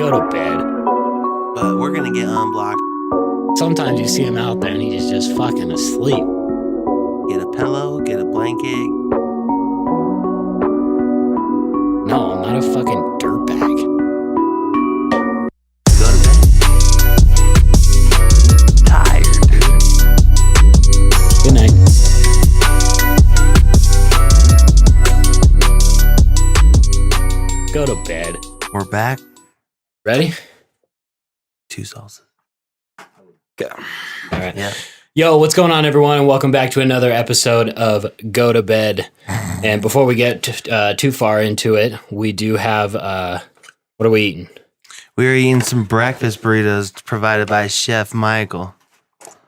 Go to bed. But we're gonna get unblocked. Sometimes you see him out there and he's just fucking asleep. Get a pillow, get a blanket. No, I'm not a fucking dirtbag. Go to bed. Tired, dude. Good night. Go to bed. We're back. Ready? 2 salsas. Go. All right. Yeah. Yo, what's going on, everyone? And welcome back to another episode of Go to Bed. And before we get too far into it, we do have, what are we eating? We were eating some breakfast burritos provided by Chef Michael.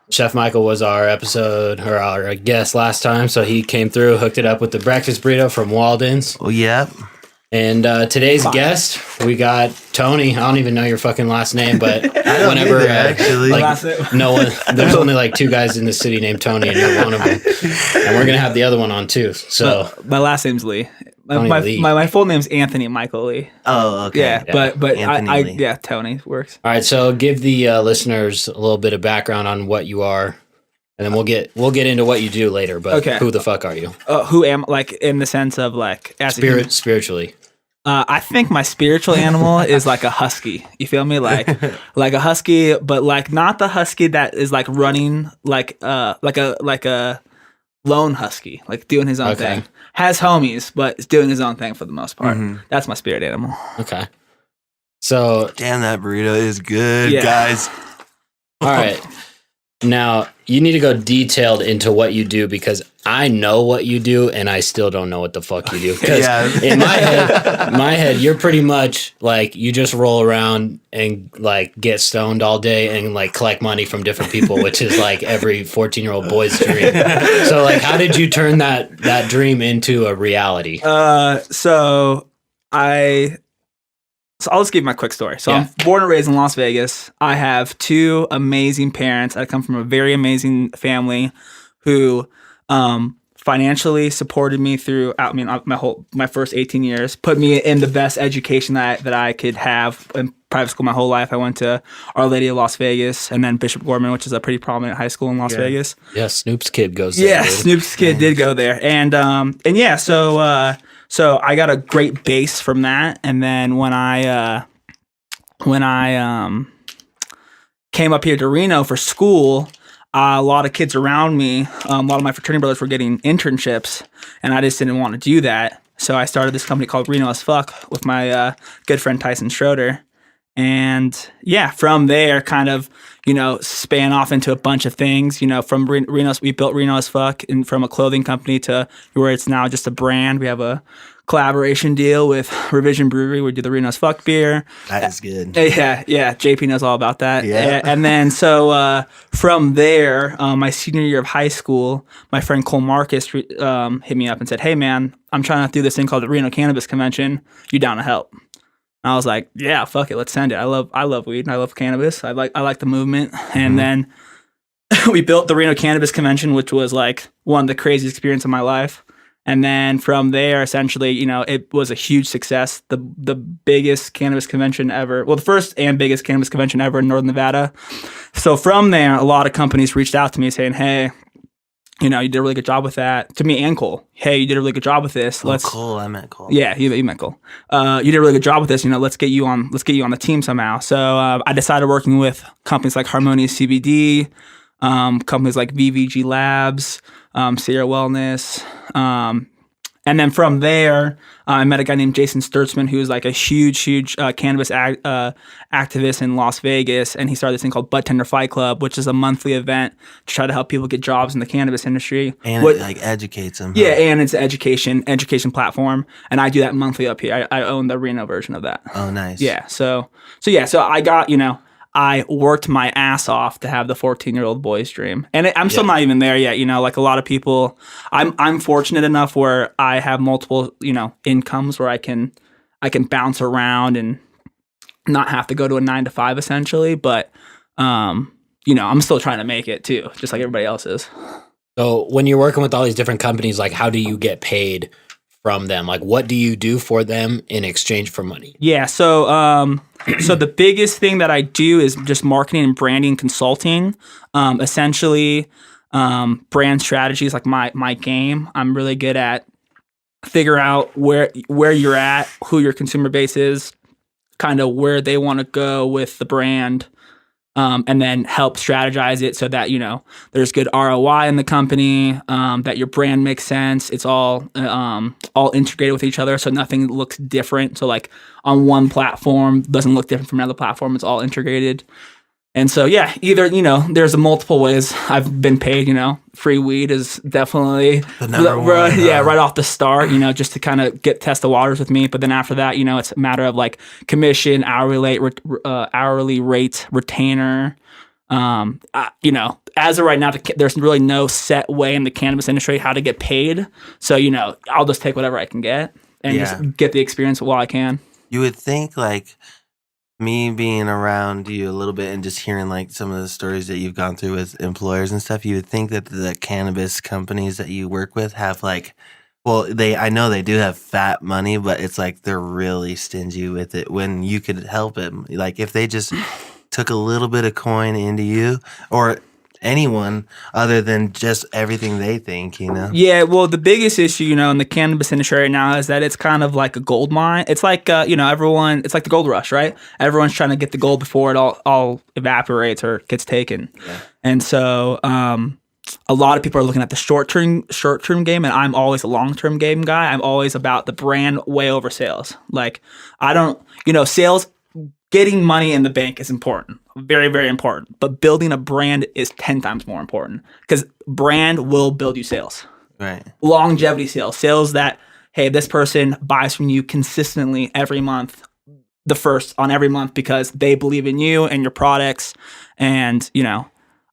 Chef Michael was our episode, or our guest last time, so he came through, hooked it up with the breakfast burrito from Walden's. Oh, yep. And today's guest, we got Tony. I don't even know your fucking last name, but whenever actually, no one, there's only like 2 guys in the city named Tony, and you're one of them. And we're gonna have the other one on too. So my last name's Lee. Lee. My full name's Anthony Michael Lee. Oh, okay. Yeah, but Anthony Lee. Tony works. all right, so give the listeners a little bit of background on what you are, and then we'll get into what you do later. But Okay. Who the fuck are you? Who am like in the sense of like as a human? Spiritually. I think my spiritual animal is like a husky. You feel me? Like a husky, but like not the husky that is like running like a lone husky, like doing his own thing. Has homies, but is doing his own thing for the most part. Mhm. That's my spirit animal. Okay. So Damn, that burrito is good, Yeah. guys. all right. Now, you need to go detailed into what you do because I know what you do and I still don't know what the fuck you do. Because Yeah. in my head, you're pretty much like you just roll around and like get stoned all day and like collect money from different people, which is like every 14-year-old boy's dream. So like, how did you turn that dream into a reality? So I'll just give you my quick story. So Yeah. I'm born and raised in Las Vegas. I have 2 amazing parents. I come from a very amazing family who financially supported me throughout my first 18 years, put me in the best education that I could have in private school my whole life. I went to Our Lady of Las Vegas and then Bishop Gorman, which is a pretty prominent high school in Las Vegas. Yeah, Snoop's kid goes there. Yeah, dude. Snoop's kid did go there, and yeah, so I got a great base from that, and then when I came up here to Reno for school, a lot of kids around me, a lot of my fraternity brothers were getting internships, and I just didn't want to do that, so I started this company called Reno As Fuck with my good friend Tyson Schroeder. And yeah, from there, kind of, span off into a bunch of things. From Reno, we built Reno As Fuck, and from a clothing company to where it's now just a brand. We have a collaboration deal with Revision Brewery. We do the Reno As Fuck beer. That is good. Yeah. JP knows all about that. Yeah. And then from there, my senior year of high school, my friend Cole Marcus hit me up and said, "Hey man, I'm trying to do this thing called the Reno Cannabis Convention. You down to help?" I was like, yeah, fuck it, let's send it. I love weed and I love cannabis. I like the movement. And then we built the Reno Cannabis Convention, which was like one of the craziest experiences of my life. And then from there, essentially, it was a huge success. The biggest cannabis convention ever. Well, the first and biggest cannabis convention ever in Northern Nevada. So from there, a lot of companies reached out to me saying, hey, you did a really good job with that. To me and Cole. Hey, you did a really good job with this. Cole, I meant Cole. Yeah, you met Cole. You did a really good job with this. Let's get you on the team somehow. So I decided working with companies like Harmonious CBD, companies like VVG Labs, Sierra Wellness, and then from there, I met a guy named Jason Sturtzman, who's like a huge cannabis activist in Las Vegas, and he started this thing called Bud Tender Fight Club, which is a monthly event to try to help people get jobs in the cannabis industry. And it like educates them. Yeah, and it's an education platform, and I do that monthly up here. I own the Reno version of that. Oh, nice. Yeah, so I got, I worked my ass off to have the 14-year-old boy's dream. And I'm still not even there yet, like a lot of people. I'm fortunate enough where I have multiple, incomes where I can bounce around and not have to go to a 9-to-5 essentially, but I'm still trying to make it too, just like everybody else is. So when you're working with all these different companies, like how do you get paid from them? Like, what do you do for them in exchange for money? Yeah. So, so the biggest thing that I do is just marketing and branding consulting. Essentially, brand strategy is like my game. I'm really good at figure out where you're at, who your consumer base is, kind of where they want to go with the brand. And then help strategize it so that, there's good ROI in the company, that your brand makes sense. It's all integrated with each other, so nothing looks different. So like on one platform doesn't look different from another platform. It's all integrated. And so, yeah, either, there's multiple ways I've been paid, free weed is definitely the number one. Yeah, right off the start, just to kind of test the waters with me. But then after that, it's a matter of like commission, hourly rate, retainer. As of right now, there's really no set way in the cannabis industry how to get paid. So, I'll just take whatever I can get and just get the experience while I can. You would think like me being around you a little bit and just hearing like some of the stories that you've gone through with employers and stuff, you would think that the cannabis companies that you work with have like, well, I know they do have fat money, but it's like they're really stingy with it when you could help it. Like if they just took a little bit of coin into you or anyone other than just everything they think, Yeah, well, the biggest issue, in the cannabis industry right now is that it's kind of like a gold mine. It's like, everyone, it's like the gold rush, right? Everyone's trying to get the gold before it all evaporates or gets taken. Yeah. And so a lot of people are looking at the short-term game, and I'm always a long-term game guy. I'm always about the brand way over sales. Like, I don't, sales, getting money in the bank is important. Very, very important. But building a brand is 10 times more important because brand will build you sales. Right. Longevity sales that, hey, this person buys from you consistently every month, the first on every month because they believe in you and your products. And,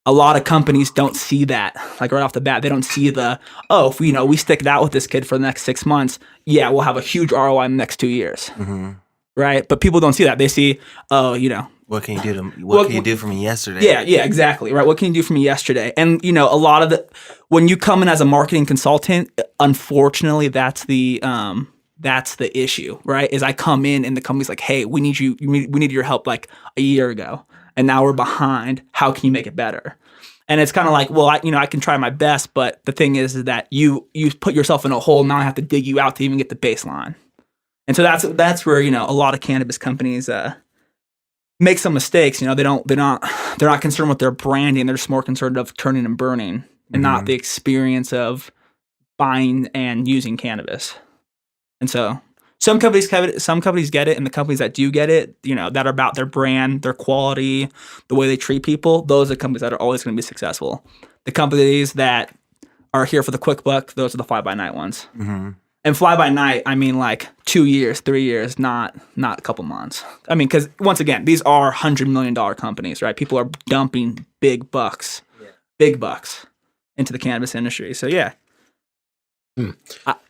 a lot of companies don't see that. Like right off the bat, they don't see if we stick it out with this kid for the next 6 months, yeah, we'll have a huge ROI in the next 2 years. Mm-hmm. Right? But people don't see that. They see, what can you do can you do for me yesterday? Yeah, exactly. Right. What can you do for me yesterday? And a lot of when you come in as a marketing consultant, unfortunately, that's the issue, right? Is I come in and the company's like, hey, we need your help like a year ago, and now we're behind. How can you make it better? And it's kind of like, well, I can try my best, but the thing is that you put yourself in a hole. Now I have to dig you out to even get the baseline. And so that's where a lot of cannabis companies make some mistakes. They're not concerned with their branding. They're just more concerned of turning and burning, and not the experience of buying and using cannabis. And so some companies get it, and the companies that do get it, that are about their brand, their quality, the way they treat people. Those are companies that are always going to be successful. The companies that are here for the quick buck, those are the fly-by-night ones. Mm-hmm. And fly by night, I mean like 2 years, 3 years, not a couple months. I mean, because once again, these are $100 million companies, right? People are dumping big bucks into the cannabis industry. So yeah.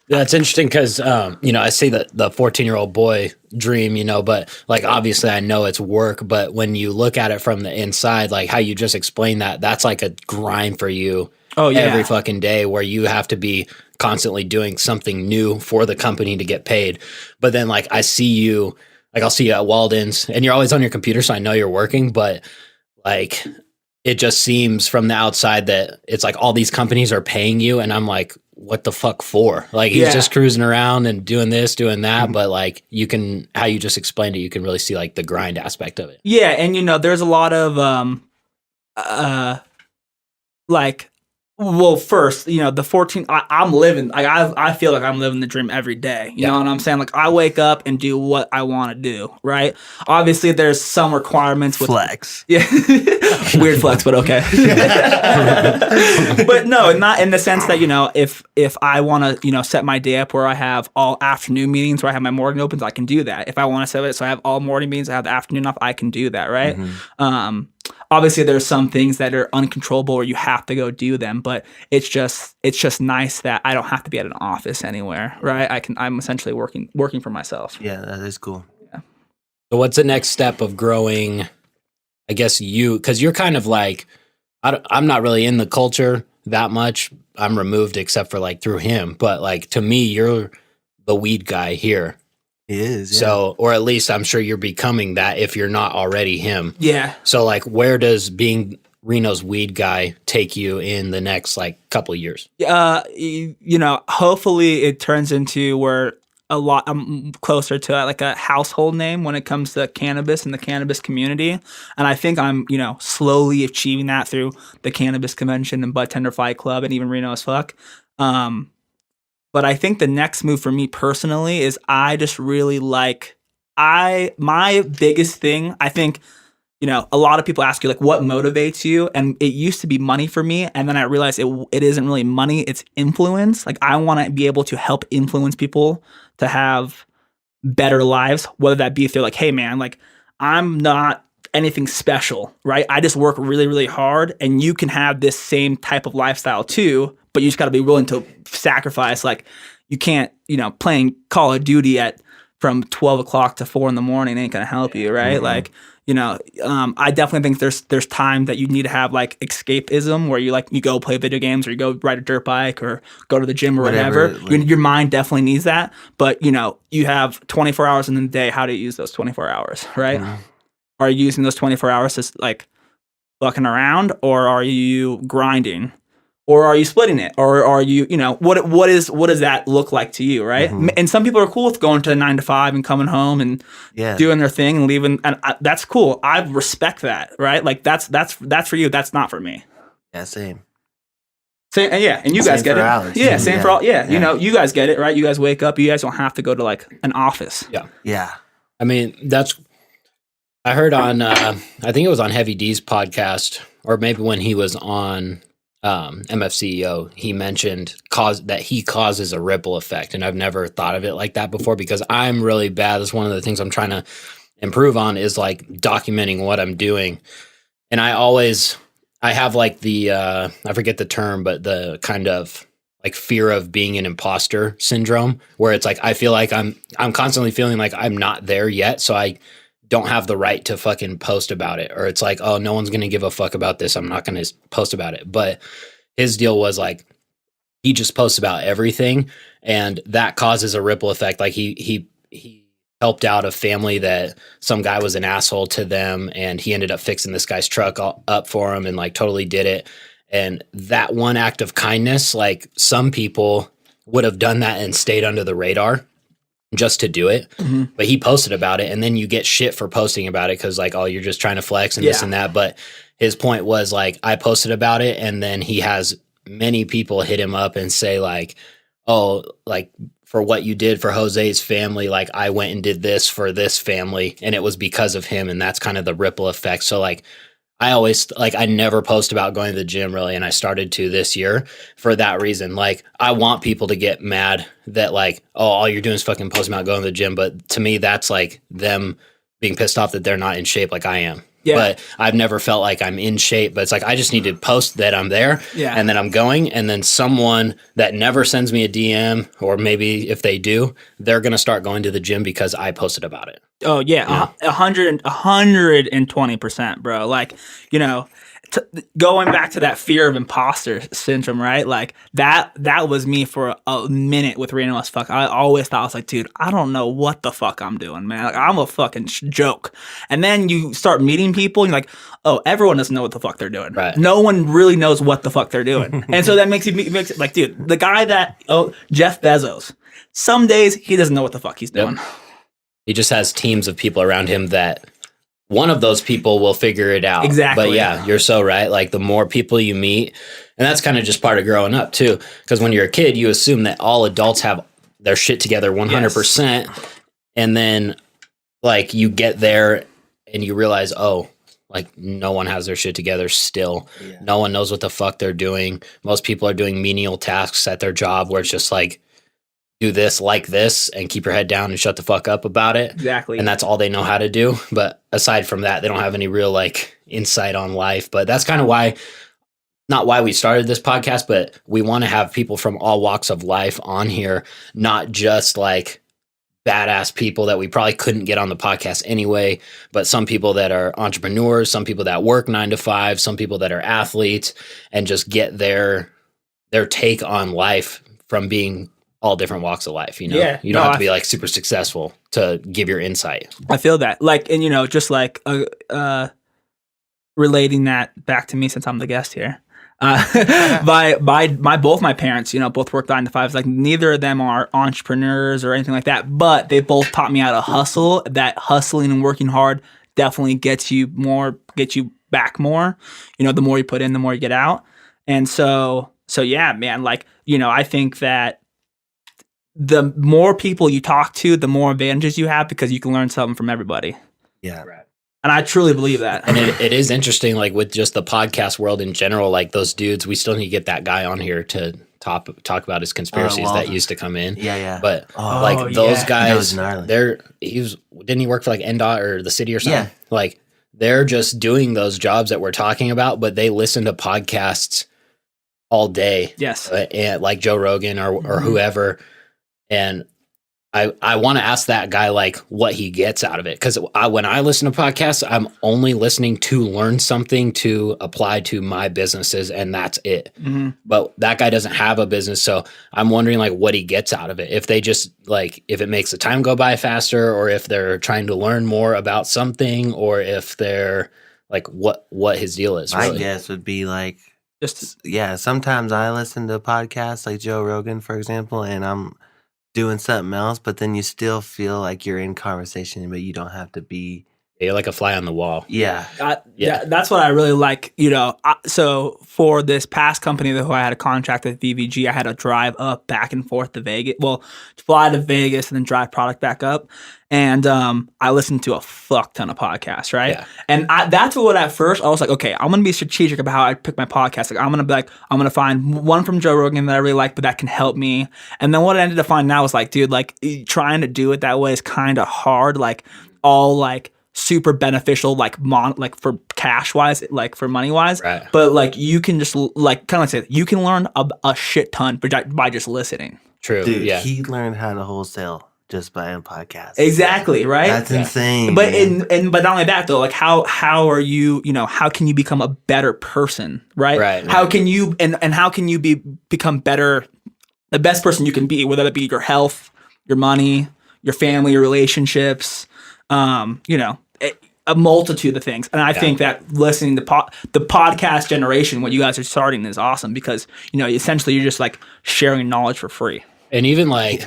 That's interesting because, I see the 14-year-old boy dream, but like obviously I know it's work, but when you look at it from the inside, like how you just explained that's like a grind for you every fucking day where you have to be constantly doing something new for the company to get paid. But then like I'll see you at Walden's and you're always on your computer, so I know you're working, but like it just seems from the outside that it's like all these companies are paying you, and I'm like, what the fuck for? Like he's just cruising around and doing this, doing that, but like how you just explained it, you can really see like the grind aspect of it. Yeah, and there's a lot of well, first, the 14, I'm living, I feel like I'm living the dream every day. You know what I'm saying? Like, I wake up and do what I want to do, right? Obviously, there's some requirements with flex. Yeah. Weird flex, but okay. But no, not in the sense that, if I want to, set my day up where I have all afternoon meetings where I have my morning opens, I can do that. If I want to set it so I have all morning meetings, I have the afternoon off, I can do that, right? Mm-hmm. Obviously, there's some things that are uncontrollable or you have to go do them, but it's just nice that I don't have to be at an office anywhere, right? I'm essentially working for myself. Yeah, that is cool. Yeah. So what's the next step of growing, I guess because you're kind of like, I'm not really in the culture that much. I'm removed except for like through him, but like to me, you're the weed guy here. He is. Yeah. So, or at least I'm sure you're becoming that if you're not already him. Yeah. So like, where does being Reno's weed guy take you in the next like couple of years? Hopefully it turns into where I'm closer to like a household name when it comes to cannabis and the cannabis community. And I think I'm, slowly achieving that through the cannabis convention and Bud Tender Fight Club and even Reno As Fuck. But I think the next move for me personally is I just really my biggest thing, I think, a lot of people ask you like, what motivates you? And it used to be money for me. And then I realized it isn't really money, it's influence. Like I want to be able to help influence people to have better lives, whether that be if they're like, hey man, like I'm not anything special, right? I just work really, really hard and you can have this same type of lifestyle too, but you just got to be willing to sacrifice. Like you can't, playing Call of Duty from 12 o'clock to 4 in the morning ain't going to help you, right? Mm-hmm. Like, I definitely think there's time that you need to have like escapism where you go play video games or you go ride a dirt bike or go to the gym or whatever. Your mind definitely needs that. But, you have 24 hours in the day. How do you use those 24 hours, right? Mm-hmm. Are you using those 24 hours to like fucking around or are you grinding? Or are you splitting it? Or are you, what does that look like to you, right? Mm-hmm. And some people are cool with going to 9 to 5 and coming home and doing their thing and leaving, and that's cool. I respect that, right? Like that's for you. That's not for me. Yeah, same. And you guys get it. Alex. Yeah, same for all. Yeah, you guys get it, right? You guys wake up. You guys don't have to go to like an office. Yeah, yeah. I mean, I heard on, I think it was on Heavy D's podcast, or maybe when he was on MFCEO, he mentioned that he causes a ripple effect, and I've never thought of it like that before because I'm really bad. That's one of the things I'm trying to improve on is like documenting what I'm doing, and I have like the I forget the term, but the kind of like fear of being an imposter syndrome, where it's like I feel like I'm constantly feeling like I'm not there yet, so I don't have the right to fucking post about it. Or it's like, oh, no one's going to give a fuck about this. I'm not going to post about it. But his deal was like, he just posts about everything. And that causes a ripple effect. Like he helped out a family that some guy was an asshole to them. And he ended up fixing this guy's truck up for him and like totally did it. And that one act of kindness, like some people would have done that and stayed under the radar just to do it. Mm-hmm. But he posted about it, and then you get shit for posting about it because like, oh, you're just trying to flex and this and that. But his point was like, I posted about it, and then he has many people hit him up and say like, oh, like for what you did for Jose's family, like I went and did this for this family, and it was because of him. And that's kind of the ripple effect. So like I never post about going to the gym really, and I started to this year for that reason. Like I want people to get mad that like, oh, all you're doing is fucking posting about going to the gym. But to me, that's like them being pissed off that they're not in shape like I am. Yeah. But I've never felt like I'm in shape. But it's like I just need to post that I'm there, and then I'm going, and then someone that never sends me a DM, or maybe if they do, they're gonna start going to the gym because I posted about it. Oh yeah, 120%, bro. Like going back to that fear of imposter syndrome, right? Like that was me for a minute with Reno As Fuck. I always thought, I was like, dude, I don't know what the fuck I'm doing, man. Like I'm a fucking joke. And then you start meeting people and you're like, oh, everyone doesn't know what the fuck they're doing. Right. No one really knows what the fuck they're doing. And so that makes it like, dude, the guy Jeff Bezos, some days he doesn't know what the fuck he's doing. Yep. He just has teams of people around him that one of those people will figure it out. Exactly. But yeah, you're so right. Like the more people you meet, and that's kind of just part of growing up too. Because when you're a kid, you assume that all adults have their shit together 100%. Yes. And then like you get there and you realize, oh, like no one has their shit together still. Yeah. No one knows what the fuck they're doing. Most people are doing menial tasks at their job where it's just like, do this like this and keep your head down and shut the fuck up about it. Exactly. And that's all they know how to do. But aside from that, they don't have any real like insight on life. But that's kind of why, not why we started this podcast, but we want to have people from all walks of life on here, not just like badass people that we probably couldn't get on the podcast anyway, but some people that are entrepreneurs, some people that work 9 to 5, some people that are athletes, and just get their take on life from being all different walks of life. You know, Yeah. you don't No, have to be like super successful to give your insight. I feel that. Like, and just like relating that back to me since I'm the guest here. Both my parents, both work 9 to 5s. Like neither of them are entrepreneurs or anything like that, but they both taught me how to hustle. That hustling and working hard definitely gets you back more. The more you put in, the more you get out. And so yeah, man, like, I think that the more people you talk to, the more advantages you have because you can learn something from everybody. Yeah. Right. And I truly believe that. And it is interesting, like with just the podcast world in general, like those dudes, we still need to get that guy on here to talk about his conspiracies that used to come in. Yeah. But those guys, didn't he work for like NDOT or the city or something? Yeah. Like they're just doing those jobs that we're talking about, but they listen to podcasts all day. Yes. And like Joe Rogan or whoever. And I want to ask that guy like what he gets out of it. Because when I listen to podcasts, I'm only listening to learn something to apply to my businesses, and that's it. Mm-hmm. But that guy doesn't have a business, so I'm wondering like what he gets out of it. If they just like if it makes the time go by faster, or if they're trying to learn more about something, or if they're like what his deal is. My really. guess would be like sometimes I listen to podcasts like Joe Rogan, for example, and I'm doing something else, but then you still feel like you're in conversation, but you don't have to be. You're like a fly on the wall. Yeah. That's what I really like. So for this past company who I had a contract with VVG, I had to drive up back and forth to Vegas. Well, fly to Vegas and then drive product back up. And I listened to a fuck ton of podcasts, right? Yeah. And that's what at first I was like, okay, I'm gonna be strategic about how I pick my podcast. Like I'm gonna find one from Joe Rogan that I really like, but that can help me. And then what I ended up finding out was like, dude, like trying to do it that way is kind of hard. Like all like super beneficial, like for cash wise, like for money wise. Right. But like you can just like kind of say you can learn a shit ton by just listening. True. Dude, yeah. He learned how to wholesale just by a podcast. Exactly, right? That's insane. But but not only that though, like how are you, how can you become a better person, right? Right. How can you and how can you become better, the best person you can be, whether it be your health, your money, your family, your relationships, a multitude of things. And I think that listening to the podcast generation, what you guys are starting is awesome because, essentially you're just like sharing knowledge for free. And even like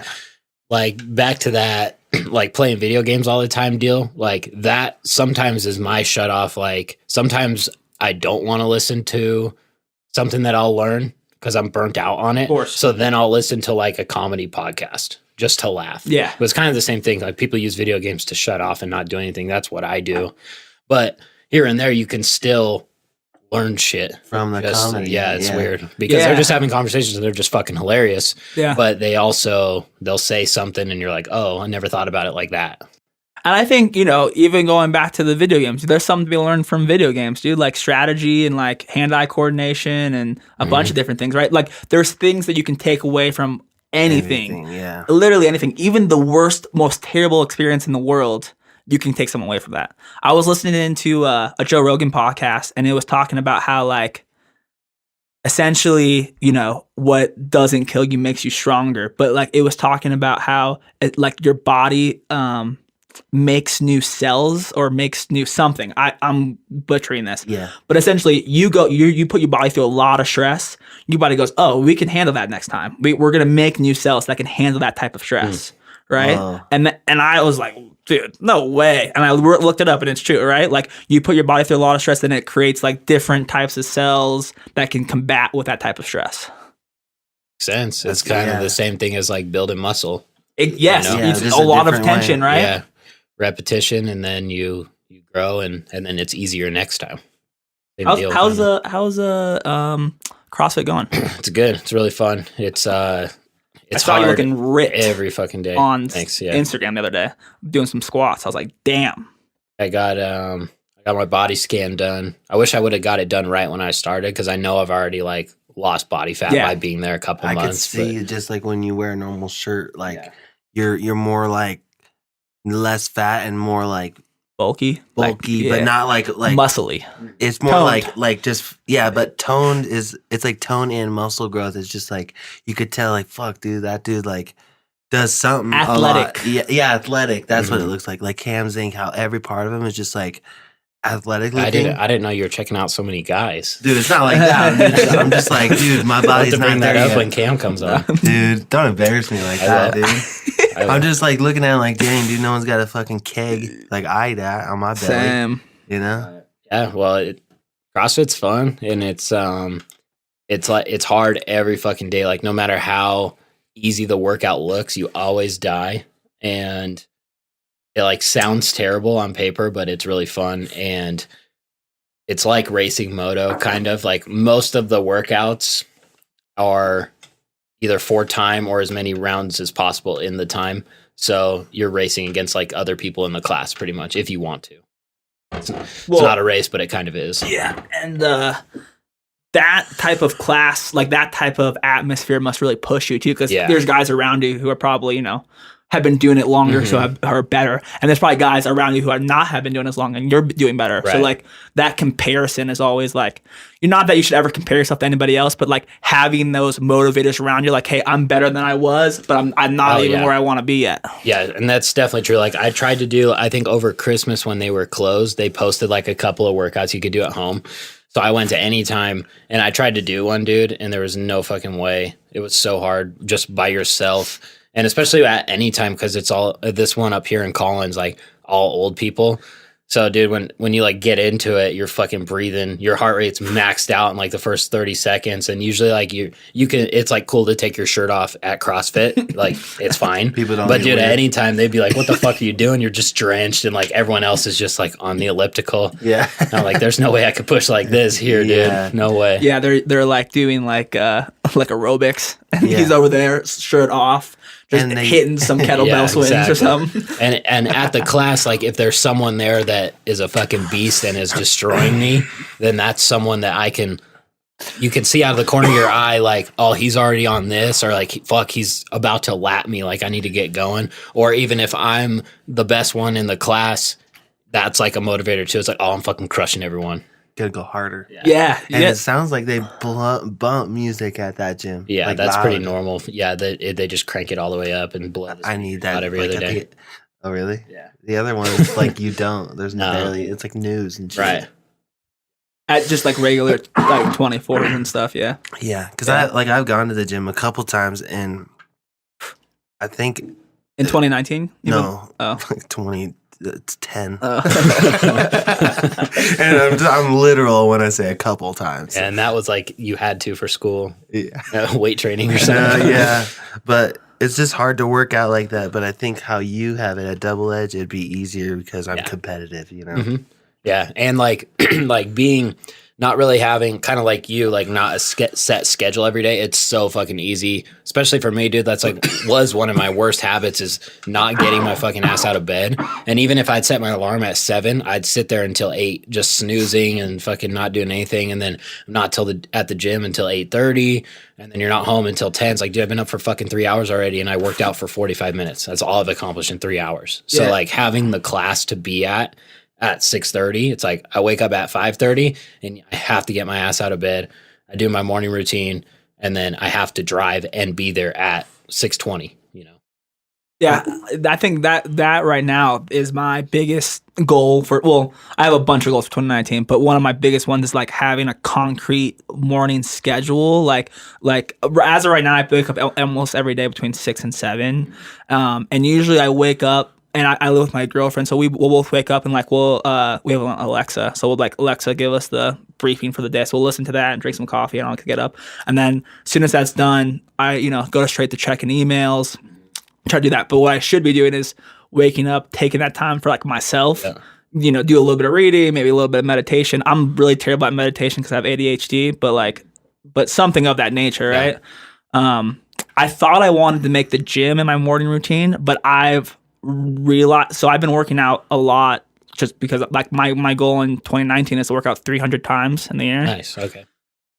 back to that, like playing video games all the time deal, like that sometimes is my shut off. Like sometimes I don't want to listen to something that I'll learn because I'm burnt out on it. Of course. So then I'll listen to like a comedy podcast just to laugh. Yeah. But it's kind of the same thing. Like people use video games to shut off and not do anything. That's what I do. But here and there, you can still learn shit from the comedy. Yeah, it's weird because they're just having conversations and they're just fucking hilarious. Yeah. But they'll say something and you're like, oh, I never thought about it like that. And I think, even going back to the video games, there's something to be learned from video games, dude, like strategy and like hand-eye coordination and a bunch of different things, right? Like there's things that you can take away from anything. Yeah. Literally anything. Even the worst, most terrible experience in the world, you can take something away from that. I was listening into a Joe Rogan podcast and it was talking about how like essentially, what doesn't kill you makes you stronger. But like it was talking about how like your body makes new cells or makes new something. I'm butchering this. Yeah. But essentially you put your body through a lot of stress. Your body goes, oh, we can handle that next time. We're going to make new cells that can handle that type of stress. Right. Whoa. And I was like, dude, no way. And I looked it up and it's true, right? Like you put your body through a lot of stress and it creates like different types of cells that can combat with that type of stress. Makes sense. It's kind of the same thing as like building muscle. It's a lot of tension, right? Yeah. Repetition and then you grow and then it's easier next time. How's CrossFit going? It's good. It's really fun. I saw you looking ripped every fucking day on Instagram the other day, doing some squats. I was like, damn. I got my body scan done. I wish I would have got it done right when I started because I know I've already like lost body fat by being there a couple months. I can see just like when you wear a normal shirt, like you're more like less fat and more like bulky, but not like muscly. It's more Toned. like just but toned it's like tone and muscle growth. It's just like you could tell like fuck, dude, that dude like does something Athletic. a lot. Yeah, athletic. That's what it looks like. Like Cam Zink, how every part of him is just like athletic looking. I didn't know you were checking out so many guys. Dude, it's not like that. I'm just like, dude, my body's to bring not there that up yet. when Cam comes on. Dude, don't embarrass me like that, dude. I'm just like looking at him like, dang, dude, no one's got a fucking keg like I got on my belly. Same. You know? Yeah, well, CrossFit's fun, and it's like it's hard every fucking day. Like no matter how easy the workout looks, you always die, and it like sounds terrible on paper, but it's really fun, and it's like racing moto, kind of. Like most of the workouts are either for time or as many rounds as possible in the time. So you're racing against like other people in the class pretty much if you want to. It's not a race, but it kind of is. Yeah. And that type of class, like that type of atmosphere must really push you too, because there's guys around you who are probably, have been doing it longer, so are better. And there's probably guys around you who have been doing as long, and you're doing better. Right. So like that comparison is always like, not that you should ever compare yourself to anybody else, but like having those motivators around you, like, hey, I'm better than I was, but I'm not where I want to be yet. Yeah, and that's definitely true. Like I tried to do, I think over Christmas when they were closed, they posted like a couple of workouts you could do at home. So I went to Anytime and I tried to do one, dude, and there was no fucking way. It was so hard just by yourself. And especially at Anytime, because it's all this one up here in Collins, like all old people. So, dude, when you like get into it, you're fucking breathing. Your heart rate's maxed out in like the first 30 seconds, and usually like you can. It's like cool to take your shirt off at CrossFit, like it's fine. People don't. But dude, at Anytime they'd be like, "What the fuck are you doing? You're just drenched," and like everyone else is just like on the elliptical. Yeah, and I'm like, "There's no way I could push like this here, dude. No way." Yeah, they're like doing like aerobics, and he's over there, shirt off. Just hitting some kettlebell swings or something. And at the class, like if there's someone there that is a fucking beast and is destroying me, then that's someone that you can see out of the corner of your eye, like, oh, he's already on this, or like, fuck, he's about to lap me, like I need to get going. Or even if I'm the best one in the class, that's like a motivator too. It's like, oh, I'm fucking crushing everyone. Gotta go harder. Yeah. And it sounds like they bump music at that gym. Yeah, like that's loud. Pretty normal. Yeah, they just crank it all the way up and blow. I need that every other day. Oh, really? Yeah. The other one is like you don't. There's barely. It's like news and shit. Right. At just like regular like 24s and stuff. Yeah. Yeah, because I've gone to the gym a couple times, and I think in 2019. No. Oh. Like 2010. And I'm literal when I say a couple times. And that was like you had to for school. Yeah. Weight training or something. Yeah. But it's just hard to work out like that. But I think how you have it at Double Edge, it'd be easier because I'm competitive, Mm-hmm. Yeah. And like like being not really having kind of like you, like not a set schedule every day. It's so fucking easy, especially for me, dude. That's like was one of my worst habits is not getting my fucking ass out of bed. And even if I'd set my alarm at 7, I'd sit there until 8, just snoozing and fucking not doing anything. And then I'm not at the gym until 8:30. And then you're not home until 10. It's like, dude, I've been up for fucking 3 hours already. And I worked out for 45 minutes. That's all I've accomplished in 3 hours. So like having the class to be at 6:30, it's like I wake up at 5:30 and I have to get my ass out of bed. I do my morning routine and then I have to drive and be there at 6:20, Yeah, I think that right now is my biggest goal I have a bunch of goals for 2019, but one of my biggest ones is like having a concrete morning schedule. Like as of right now, I wake up almost every day between 6 and 7. And usually I wake up, and I live with my girlfriend, so we'll both wake up and like we have an Alexa, so we'll like Alexa give us the briefing for the day. So we'll listen to that and drink some coffee, and I'll get up. And then as soon as that's done, I go straight to checking emails, try to do that. But what I should be doing is waking up, taking that time for like myself. Yeah. Do a little bit of reading, maybe a little bit of meditation. I'm really terrible at meditation because I have ADHD, but something of that nature, right? I thought I wanted to make the gym in my morning routine, but I've realized, so I've been working out a lot just because like my goal in 2019 is to work out 300 times in the year. Nice. Okay.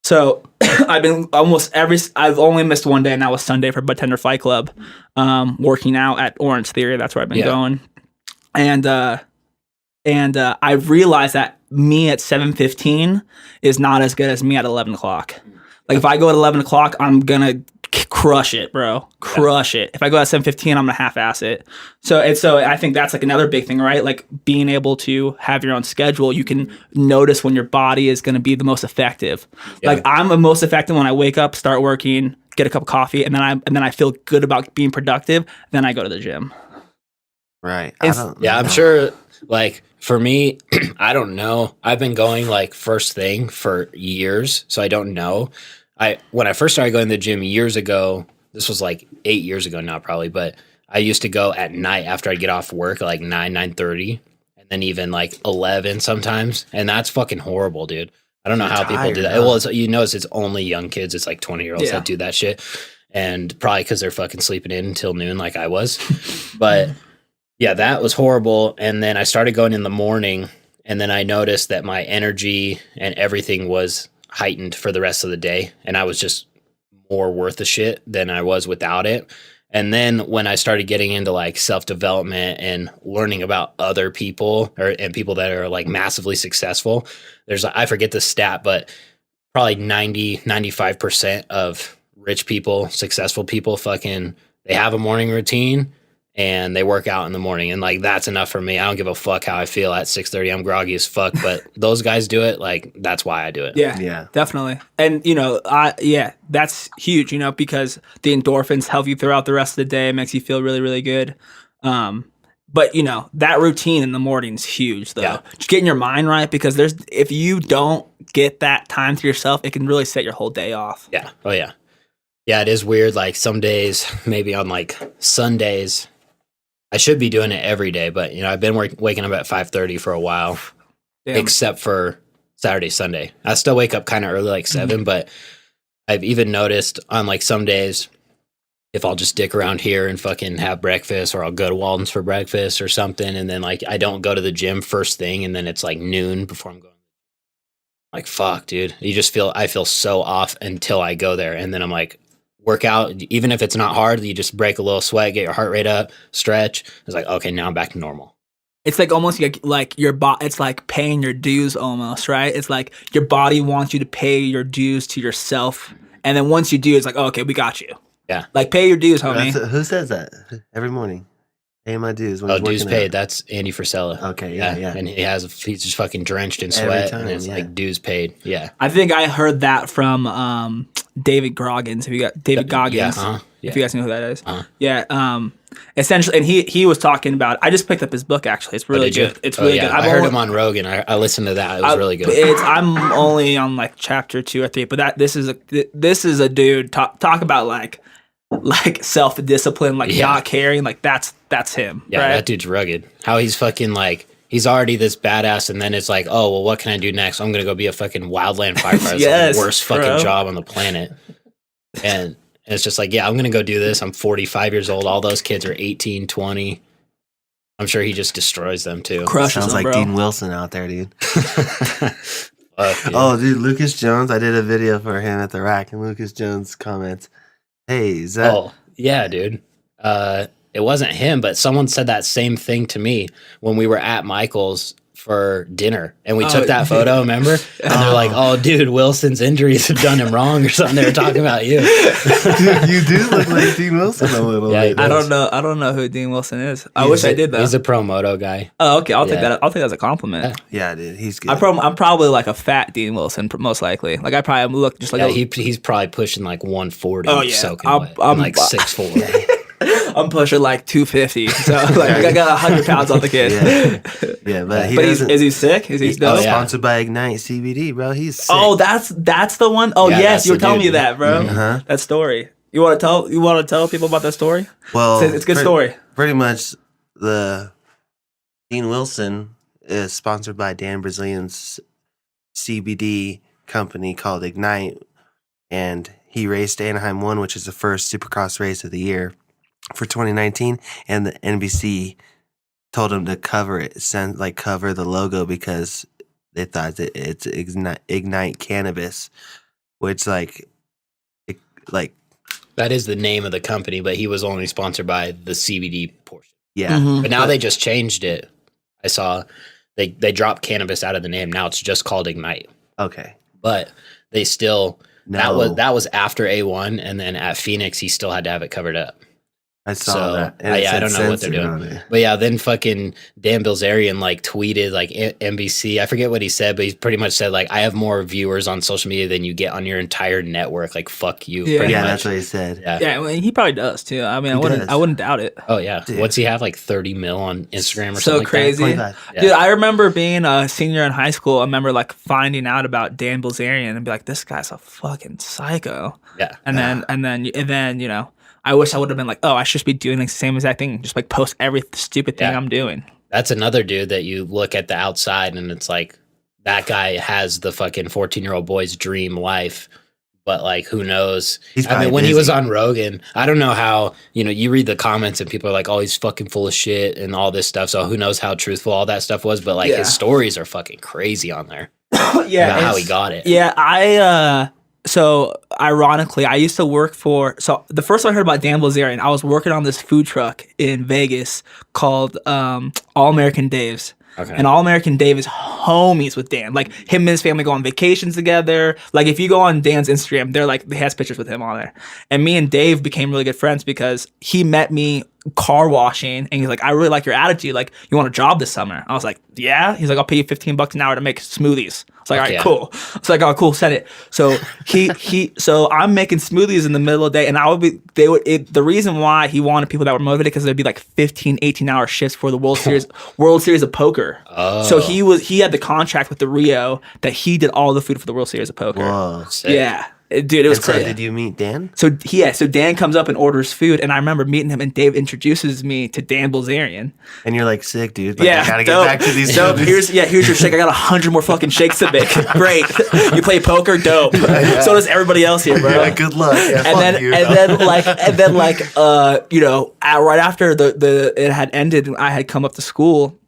So I've been I've only missed one day, and that was Sunday for Bartender Fight Club, working out at Orange Theory. That's where I've been going. And And I realized that me at 7:15 is not as good as me at 11 o'clock. Like if I go at 11 o'clock, I'm gonna crush it, bro. Crush it. If I go at 7:15, I'm gonna half-ass it. So I think that's like another big thing, right? Like being able to have your own schedule, you can notice when your body is gonna be the most effective. Yeah. Like I'm the most effective when I wake up, start working, get a cup of coffee, and then I feel good about being productive. Then I go to the gym. Right. I'm sure. Like for me, I don't know. I've been going like first thing for years, so I don't know. When I first started going to the gym years ago, this was like 8 years ago now probably, but I used to go at night after I'd get off work at like 9:30, and then even like 11 sometimes, and that's fucking horrible, dude. I don't know how people do that. Huh? Well, it's only young kids. It's like 20-year-olds that do that shit, and probably because they're fucking sleeping in until noon like I was, but... Yeah, that was horrible. And then I started going in the morning, and then I noticed that my energy and everything was heightened for the rest of the day. And I was just more worth a shit than I was without it. And then when I started getting into like self-development and learning about other people and people that are like massively successful, I forget the stat, but probably 95% of rich people, successful people, they have a morning routine. And they work out in the morning, and like that's enough for me. I don't give a fuck how I feel at 6:30. I'm groggy as fuck, but those guys do it. Like that's why I do it. Yeah, definitely. And that's huge. Because the endorphins help you throughout the rest of the day. It makes you feel really, really good. But that routine in the morning is huge, though. Yeah. Just getting your mind right, because if you don't get that time to yourself, it can really set your whole day off. Yeah. Oh yeah. Yeah, it is weird. Like some days, maybe on like Sundays. I should be doing it every day, but I've been waking up at 5:30 for a while, except for Saturday, Sunday. I still wake up kind of early, like 7, but I've even noticed on like some days, if I'll just dick around here and fucking have breakfast, or I'll go to Walden's for breakfast or something, and then like I don't go to the gym first thing, and then it's like noon before I'm going. Like fuck, dude. I feel so off until I go there, and then I'm like. Work out, even if it's not hard, you just break a little sweat, get your heart rate up, stretch. It's like, okay, now I'm back to normal. It's like almost like your it's like paying your dues almost, right? It's like your body wants you to pay your dues to yourself. And then once you do, it's like, oh, okay, we got you. Yeah. Like pay your dues, homie. Who says that every morning? Pay my dues. Dues paid. That's Andy Frisella. Okay, yeah. And he's just fucking drenched in sweat, and it's like dues paid. Yeah. I think I heard that from David Goggins. If you got David Goggins, if you guys know who that is, essentially, and he was talking about. I just picked up his book. Actually, it's really good. It's really good. I heard him on Rogan. I listened to that. It was really good. I'm only on like chapter 2 or 3, but this is a dude talk about like self-discipline, like not caring, like that's him. Yeah, right? That dude's rugged. How he's fucking like. He's already this badass, and then it's like, oh, well, what can I do next? I'm going to go be a fucking wildland firefighter. It's like the worst fucking job on the planet. And it's just like, yeah, I'm going to go do this. I'm 45 years old. All those kids are 18, 20. I'm sure he just destroys them, too. Sounds like Dean Wilson out there, dude. Oh, dude, Lucas Jones. I did a video for him at the rack, and Lucas Jones comments, hey, is that... Oh, yeah, dude. It wasn't him, but someone said that same thing to me when we were at Michael's for dinner, and we took that photo, remember? And they're like, oh, dude, Wilson's injuries have done him wrong or something. They were talking about you. Dude, you do look like Dean Wilson a little bit. I don't know who Dean Wilson is. I wish I did, though. He's a pro moto guy. Oh, okay. I'll take that. I'll take that as a compliment. Yeah, dude, he's good. I'm probably like a fat Dean Wilson, most likely. Like I probably look just like he's probably pushing like 140. Oh, yeah. Soaking wet. I'm like 6'4". I'm pushing like 250, so like I got 100 pounds on the kid. Yeah, but is he sick? Is he dope? Sponsored by Ignite CBD, bro. He's sick. Oh, that's the one. Oh yes, you were telling me that, bro. Mm-hmm. That story. You want to tell people about that story? Well, it's a good story. Pretty much, the Dean Wilson is sponsored by Dan Brazilian's CBD company called Ignite, and he raced Anaheim 1, which is the first Supercross race of the year for 2019, and the NBC told him to cover the logo because they thought that it's Ignite Cannabis, which that is the name of the company, but he was only sponsored by the CBD portion. Yeah. Mm-hmm. But now they just changed it. I saw they dropped cannabis out of the name. Now it's just called Ignite. Okay. But they still No. that was after A1, and then at Phoenix he still had to have it covered up. I saw that. And I don't know what they're doing. But yeah, then fucking Dan Bilzerian like tweeted like NBC. I forget what he said, but he pretty much said like, I have more viewers on social media than you get on your entire network. Like, fuck you. Yeah, that's what he said. Yeah, well, he probably does too. I mean, I wouldn't doubt it. Oh yeah. Dude. What's he have, like 30 mil on Instagram or So something crazy. like that? Yeah. Dude, I remember being a senior in high school. I remember like finding out about Dan Bilzerian and be like, this guy's a fucking psycho. Yeah. And then, you know, I wish I would have been like, oh, I should be doing like the same exact thing. Just like post every stupid thing I'm doing. That's another dude that you look at the outside and it's like, that guy has the fucking 14-year-old boy's dream life. But like, who knows? I mean, when he was on Rogan, I don't know how, you know, you read the comments and people are like, oh, he's fucking full of shit and all this stuff. So who knows how truthful all that stuff was. But like his stories are fucking crazy on there. Yeah. How he got it. Yeah. So ironically, I used to work so the first time I heard about Dan Bilzerian, I was working on this food truck in Vegas called All American Dave's. Okay. And All American Dave is homies with Dan. Like him and his family go on vacations together. Like if you go on Dan's Instagram, he has pictures with him on there. And me and Dave became really good friends because he met me car washing and he's like, I really like your attitude. Like, you want a job this summer? I was like, yeah. He's like, I'll pay you $15 an hour to make smoothies. I was like, all right, cool. It's like, oh, cool, send it. So so I'm making smoothies in the middle of the day, and the reason why he wanted people that were motivated because there'd be like 15, 18-hour shifts for the World Series of Poker. Oh. So he had the contract with the Rio that he did all the food for the World Series of Poker. Whoa. Sick. Yeah. Dude, it was crazy. So did you meet Dan? So Dan comes up and orders food, and I remember meeting him, and Dave introduces me to Dan Bilzerian. And you're like, sick, dude. Like, Yeah, I gotta get back to these. Dope. Here's your shake. I got 100 more fucking shakes to make. Great. You play poker? Dope. So does everybody else here, bro. Yeah, good luck. Yeah, and then you know, right after it had ended, I had come up to school.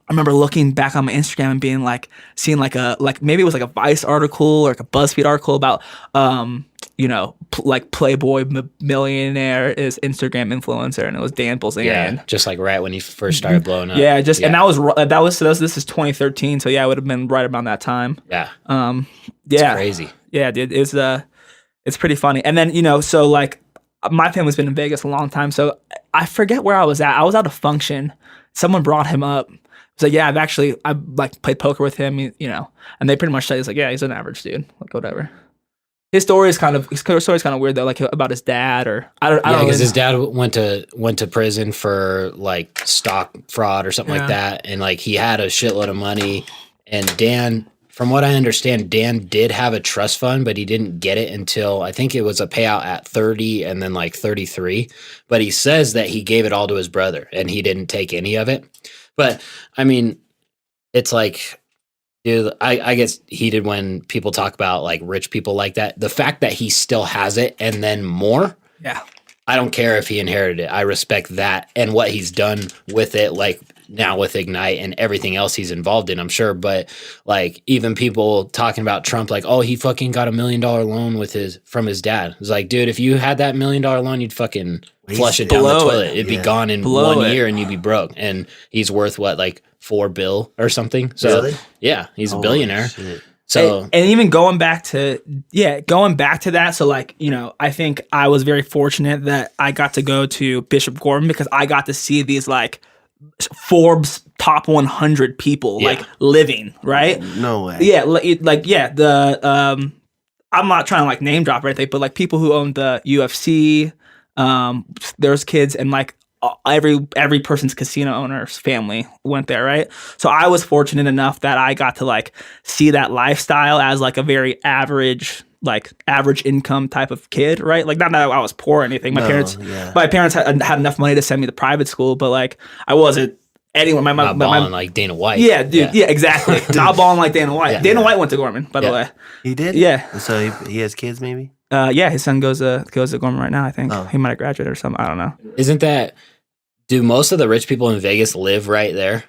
I remember looking back on my Instagram and being like, seeing maybe it was like a Vice article or like a BuzzFeed article about, you know, like Playboy millionaire is Instagram influencer, and it was Dan Bilzerian. Yeah, just like right when he first started blowing up. Yeah, and this is 2013, so yeah, it would have been right around that time. Yeah. Yeah. It's crazy. Yeah, dude, it's pretty funny. And then, you know, so like my family's been in Vegas a long time, so I forget where I was at. I was at a function. Someone brought him up. So yeah, I've like played poker with him, you know, and they pretty much say he's like, yeah, he's an average dude, like whatever. His story is kind of weird though, like about his dad I don't know. Because his dad went to prison for like stock fraud or something like that, and like he had a shitload of money. And Dan, from what I understand, Dan did have a trust fund, but he didn't get it until I think it was a payout at 30 and then like 33. But he says that he gave it all to his brother and he didn't take any of it. But I mean, it's like, dude, I get heated when people talk about like rich people like that. The fact that he still has it and then more. Yeah. I don't care if he inherited it. I respect that and what he's done with it, like now with Ignite and everything else he's involved in, I'm sure. But like even people talking about Trump, like, oh, he fucking got $1 million loan from his dad. It's like, dude, if you had that $1 million loan, you'd fucking flush it down the toilet. It'd be gone in 1 year and you'd be broke. And he's worth what, like $4 billion or something? So really? Yeah, he's a billionaire. Shit. So and even going back to that, so like, you know, I think I was very fortunate that I got to go to Bishop Gorman because I got to see these like Forbes top 100 people like living, right? No way. Yeah, I'm not trying to like name drop or anything, but like people who own the UFC, there's kids and like every person's casino owner's family went there, right? So I was fortunate enough that I got to like see that lifestyle as like a very average income type of kid, right? Like not that I was poor or anything. My parents had enough money to send me to private school, but like I wasn't anyone. Not balling like Dana White. Yeah, dude. Yeah, exactly. Not balling like Dana White. Dana White went to Gorman, by the way. He did? Yeah. So he has kids maybe? Yeah, his son goes to Gorman right now, I think. He might have graduated or something. I don't know. Do most of the rich people in Vegas live right there?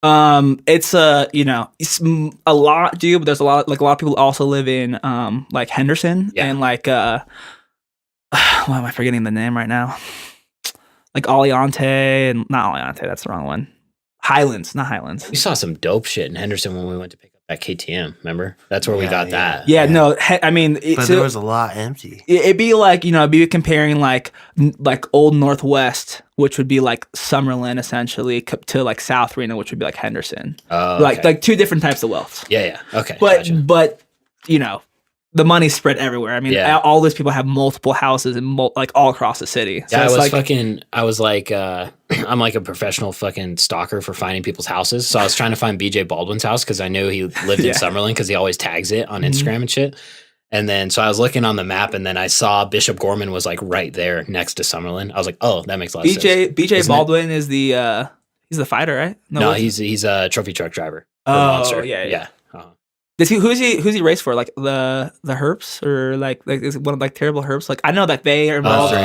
It's you know, it's a lot, dude, but there's a lot of people also live in like Henderson and like why am I forgetting the name right now? Like Aliante and not Aliante, that's the wrong one. Highlands, not Highlands. We saw some dope shit in Henderson when we went to pick up that KTM. Remember? That's where we got that. Yeah, no, I mean, but there was a lot empty. It'd be like, you know, it'd be comparing like old Northwest, which would be like Summerlin essentially, to like South Reno, which would be like Henderson. Oh, okay. Like two different types of wealth. Yeah. Okay. But you know, the money's spread everywhere. I mean, all those people have multiple houses and like all across the city. So yeah, it's I was like, I'm like a professional fucking stalker for finding people's houses. So I was trying to find BJ Baldwin's house because I knew he lived in Summerlin because he always tags it on Instagram and shit. And then, so I was looking on the map and then I saw Bishop Gorman was like right there next to Summerlin. I was like, oh, that makes a lot of sense. BJ Baldwin is he's the fighter, right? No, he's a trophy truck driver. Oh, Monster. yeah. Who's he race for? Like the Herps or like is it one of like Terrible Herps? Like I know that they are involved.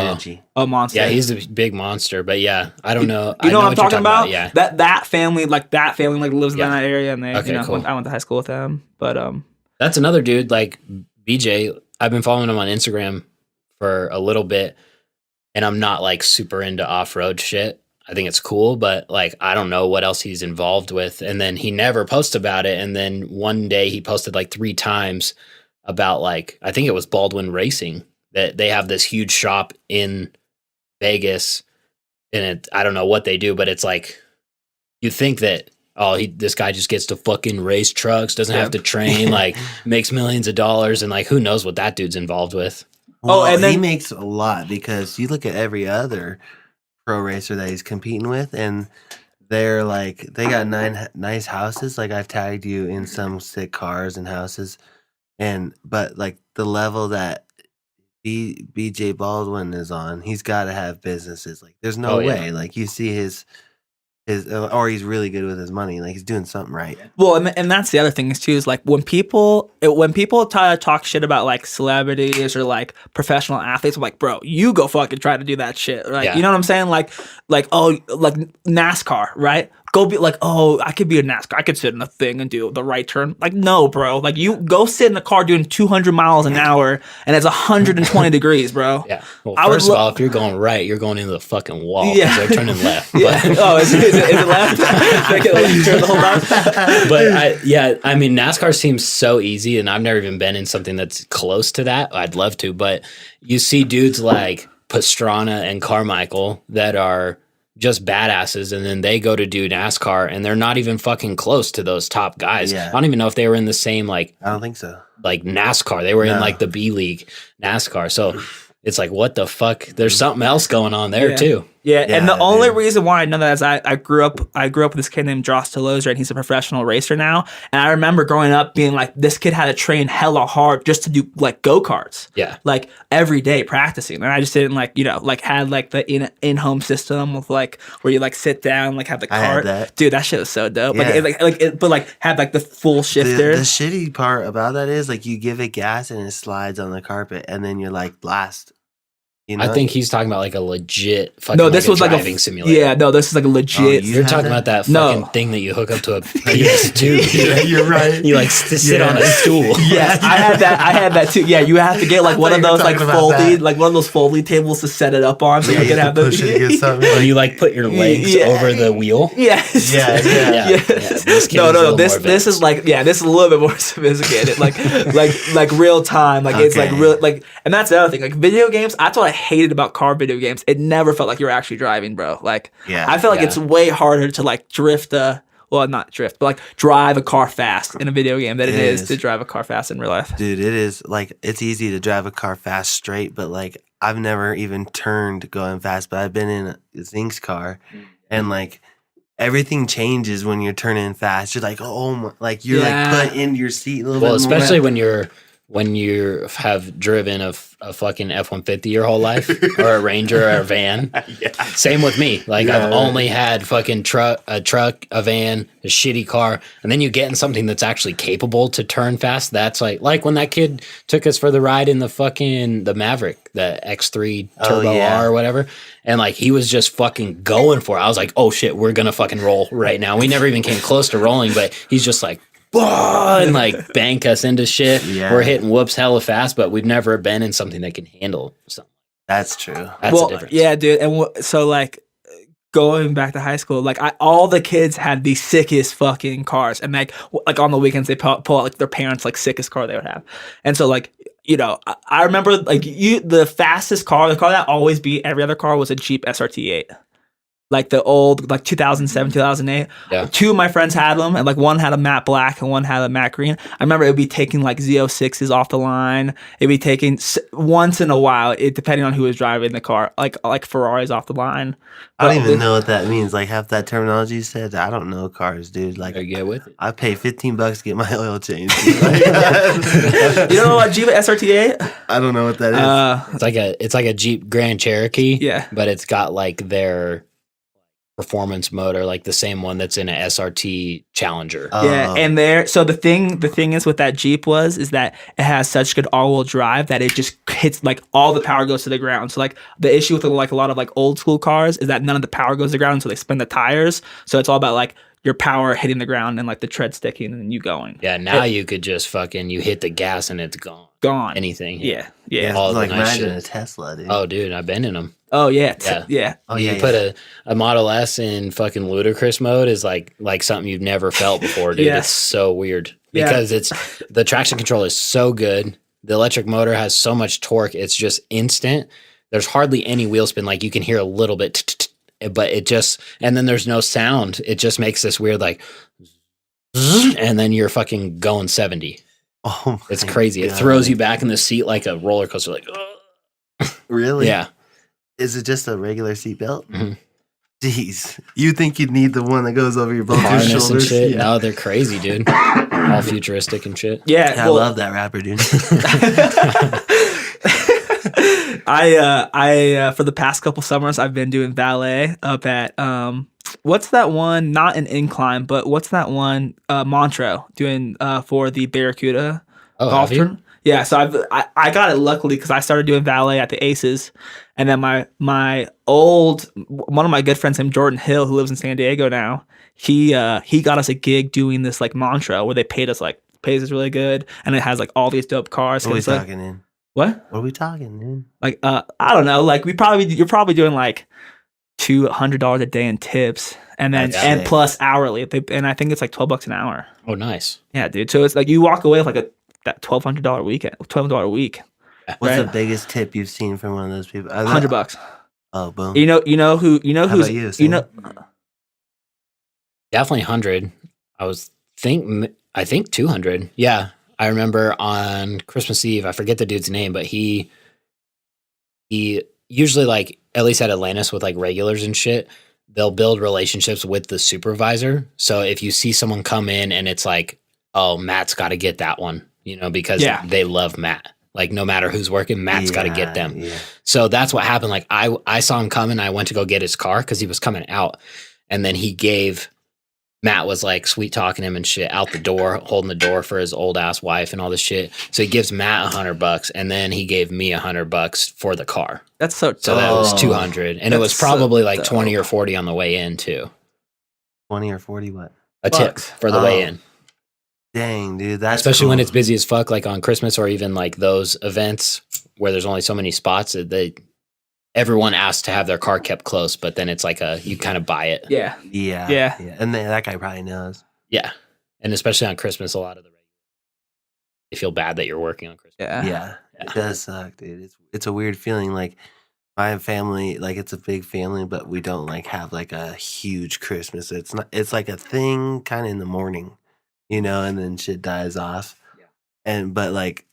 Monster. Yeah, he's a big monster. But yeah, I don't know. You know what I'm talking about? Yeah, that family like lives in that area, and they cool. I went to high school with them. But that's another dude like BJ. I've been following him on Instagram for a little bit, and I'm not like super into off road shit. I think it's cool, but like I don't know what else he's involved with. And then he never posts about it. And then one day he posted like 3 times about like I think it was Baldwin Racing, that they have this huge shop in Vegas, and I don't know what they do, but it's like you think that this guy just gets to fucking race trucks, doesn't have to train, like makes millions of dollars, and like who knows what that dude's involved with. Well, and then he makes a lot because you look at every other pro racer that he's competing with, and they're like they got nice houses. Like I've tagged you in some sick cars and houses, but like the level that BJ Baldwin is on, he's got to have businesses. Like there's no way. Like you see his or he's really good with his money. Like he's doing something right. Well, and that's the other thing is too, is like when people try to talk shit about like celebrities or like professional athletes, I'm like, bro, you go fucking try to do that shit, right? You know what I'm saying? Like NASCAR, right? Go be like, oh, I could be a NASCAR. I could sit in a thing and do the right turn. Like, no, bro. Like, you go sit in a car doing 200 miles an hour and it's 120 degrees, bro. Yeah. Well, first of all, if you're going right, you're going into the fucking wall. Yeah. They're turning left. Yeah. But Oh, is it left? They can like, turn the whole left? But I mean, NASCAR seems so easy, and I've never even been in something that's close to that. I'd love to, but you see dudes like Pastrana and Carmichael that are just badasses, and then they go to do NASCAR, and they're not even fucking close to those top guys. I don't even know if they were in the same like. I don't think so. Like NASCAR, they were in like the B League NASCAR. So it's like, what the fuck? There's something else going on there too. Yeah, and the only reason why I know that is I grew up with this kid named Josh Delozer, and he's a professional racer now. And I remember growing up being like, this kid had to train hella hard just to do like go-karts. Yeah. Like every day practicing. And I just didn't had like the in-home system with like where you like sit down, like have the cart. I had that. Dude, that shit was so dope. Yeah. But had like the full shifter. The shitty part about that is like you give it gas and it slides on the carpet, and then you're like blast. You know? I think he's talking about like a legit fucking this was driving like simulator. Yeah, no, this is like a legit. You're talking about that fucking thing that you hook up to a PS2. Yeah, you're right. You like sit on a stool. Yes, I had that too. Yeah, you have to get like one of those like folded, like one of those folding tables to set it up on, so you can have push it against something. Or you like put your legs over the wheel. Yes. Yeah. This is like this is a little bit more sophisticated, like real time, like it's like real like, and that's the other thing. Like video games, that's what I hated about car video games. It never felt like you were actually driving, bro. Like I feel like it's way harder to like not drift, but like drive a car fast in a video game than it is to drive a car fast in real life. Dude, it is like it's easy to drive a car fast straight, but like I've never even turned going fast, but I've been in a Zink's car and like everything changes when you're turning fast. You're like, oh my, like you're like put into your seat a little bit more. Especially when you have driven a fucking F-150 your whole life, or a Ranger or a van. Same with me. Like I've only had fucking a truck, a van, a shitty car, and then you get in something that's actually capable to turn fast. That's like when that kid took us for the ride in the Maverick, the X3 Turbo R or whatever, and like he was just fucking going for it. I was like, oh shit, we're gonna fucking roll right now. We never even came close to rolling, but he's just like, and like bank us into shit. We're hitting whoops hella fast, but we've never been in something that can handle something. That's true. That's the difference. Yeah, dude. And so like going back to high school, like all the kids had the sickest fucking cars, and like on the weekends they pull out like their parents' like sickest car they would have, and so like I remember like the fastest car, the car that always beat every other car was a Jeep SRT8. Like the old, like 2007, 2008. Yeah. Two of my friends had them, and like one had a matte black and one had a matte green. I remember it would be taking like Z06s off the line. It'd be taking once in a while, depending on who was driving the car, like Ferraris off the line. I don't even know what that means. Like half that terminology you said, I don't know cars, dude. Like get with it. I pay $15 to get my oil changed. You don't know what Jeep SRT8? I don't know what that is. It's like a Jeep Grand Cherokee. Yeah. But it's got like their performance motor, like the same one that's in a SRT Challenger. Yeah, and so the thing is with that Jeep is that it has such good all-wheel drive that it just hits, like all the power goes to the ground. So like the issue with like a lot of like old school cars is that none of the power goes to the ground, so they spin the tires. So it's all about like your power hitting the ground and like the tread sticking and you going. Yeah, now you could just you hit the gas and it's gone. Anything. Yeah. All like the nice imagine shit. a Tesla, dude. Oh, dude, I've been in them. Oh yeah. Yeah. Oh you yeah. Put a Model S in fucking ludicrous mode is like something you've never felt before, dude. Yeah. It's so weird because it's the traction control is so good. The electric motor has so much torque. It's just instant. There's hardly any wheel spin. Like you can hear a little bit, but it just, and then there's no sound. It just makes this weird like, and then you're fucking going 70. Oh, it's crazy. God. It throws you back in the seat like a roller coaster. Like, really? Yeah. Is it just a regular seatbelt? Mm-hmm. Jeez, you think you'd need the one that goes over your both your Harness shoulders? and shit. Yeah. No, they're crazy, dude. All futuristic and shit. Yeah. I love that rapper, dude. I for the past couple summers I've been doing valet up at what's that one? Not an incline, but what's that one? Montreux, doing for the Barracuda golf tournament. Yeah, so I got it luckily because I started doing valet at the Aces, and then one of my good friends named Jordan Hill, who lives in San Diego now, he got us a gig doing this like Montreux where they pays us really good, and it has like all these dope cars. What are we like, talking in? What? What are we talking, dude? Like I don't know, like you're probably doing like $200 a day in tips, and then and plus hourly, and I think it's like $12 an hour. Oh, nice. Yeah, dude. So it's like you walk away with like that $1,200 weekend, $1,200 a week. What's the biggest tip you've seen from one of those people? $100. Oh, boom. You know who's about you, you know. Definitely 100. I think 200. Yeah, I remember on Christmas Eve. I forget the dude's name, but he usually like at least at Atlantis with like regulars and shit. They'll build relationships with the supervisor. So if you see someone come in and it's like, oh, Matt's got to get that one, because they love Matt. Like no matter who's working, Matt's got to get them. Yeah. So that's what happened. Like I saw him coming. I went to go get his car because he was coming out, and then Matt was like sweet talking him and shit out the door, holding the door for his old ass wife and all this shit. So he gives Matt $100, and then he gave me $100 for the car. That's so. So that was 200, and it was probably like 20 or 40 on the way in too. 20 or 40 what? A tip for the way in. Dang, dude, that's especially when it's busy as fuck, like on Christmas or even like those events where there's only so many spots. Everyone asks to have their car kept close, but then it's like you kind of buy it. Yeah. And that guy probably knows. Yeah, and especially on Christmas, a lot of they feel bad that you're working on Christmas. Yeah. It does suck, dude. It's a weird feeling. Like my family, like it's a big family, but we don't like have like a huge Christmas. It's like a thing kind of in the morning. And then shit dies off. Yeah. But like,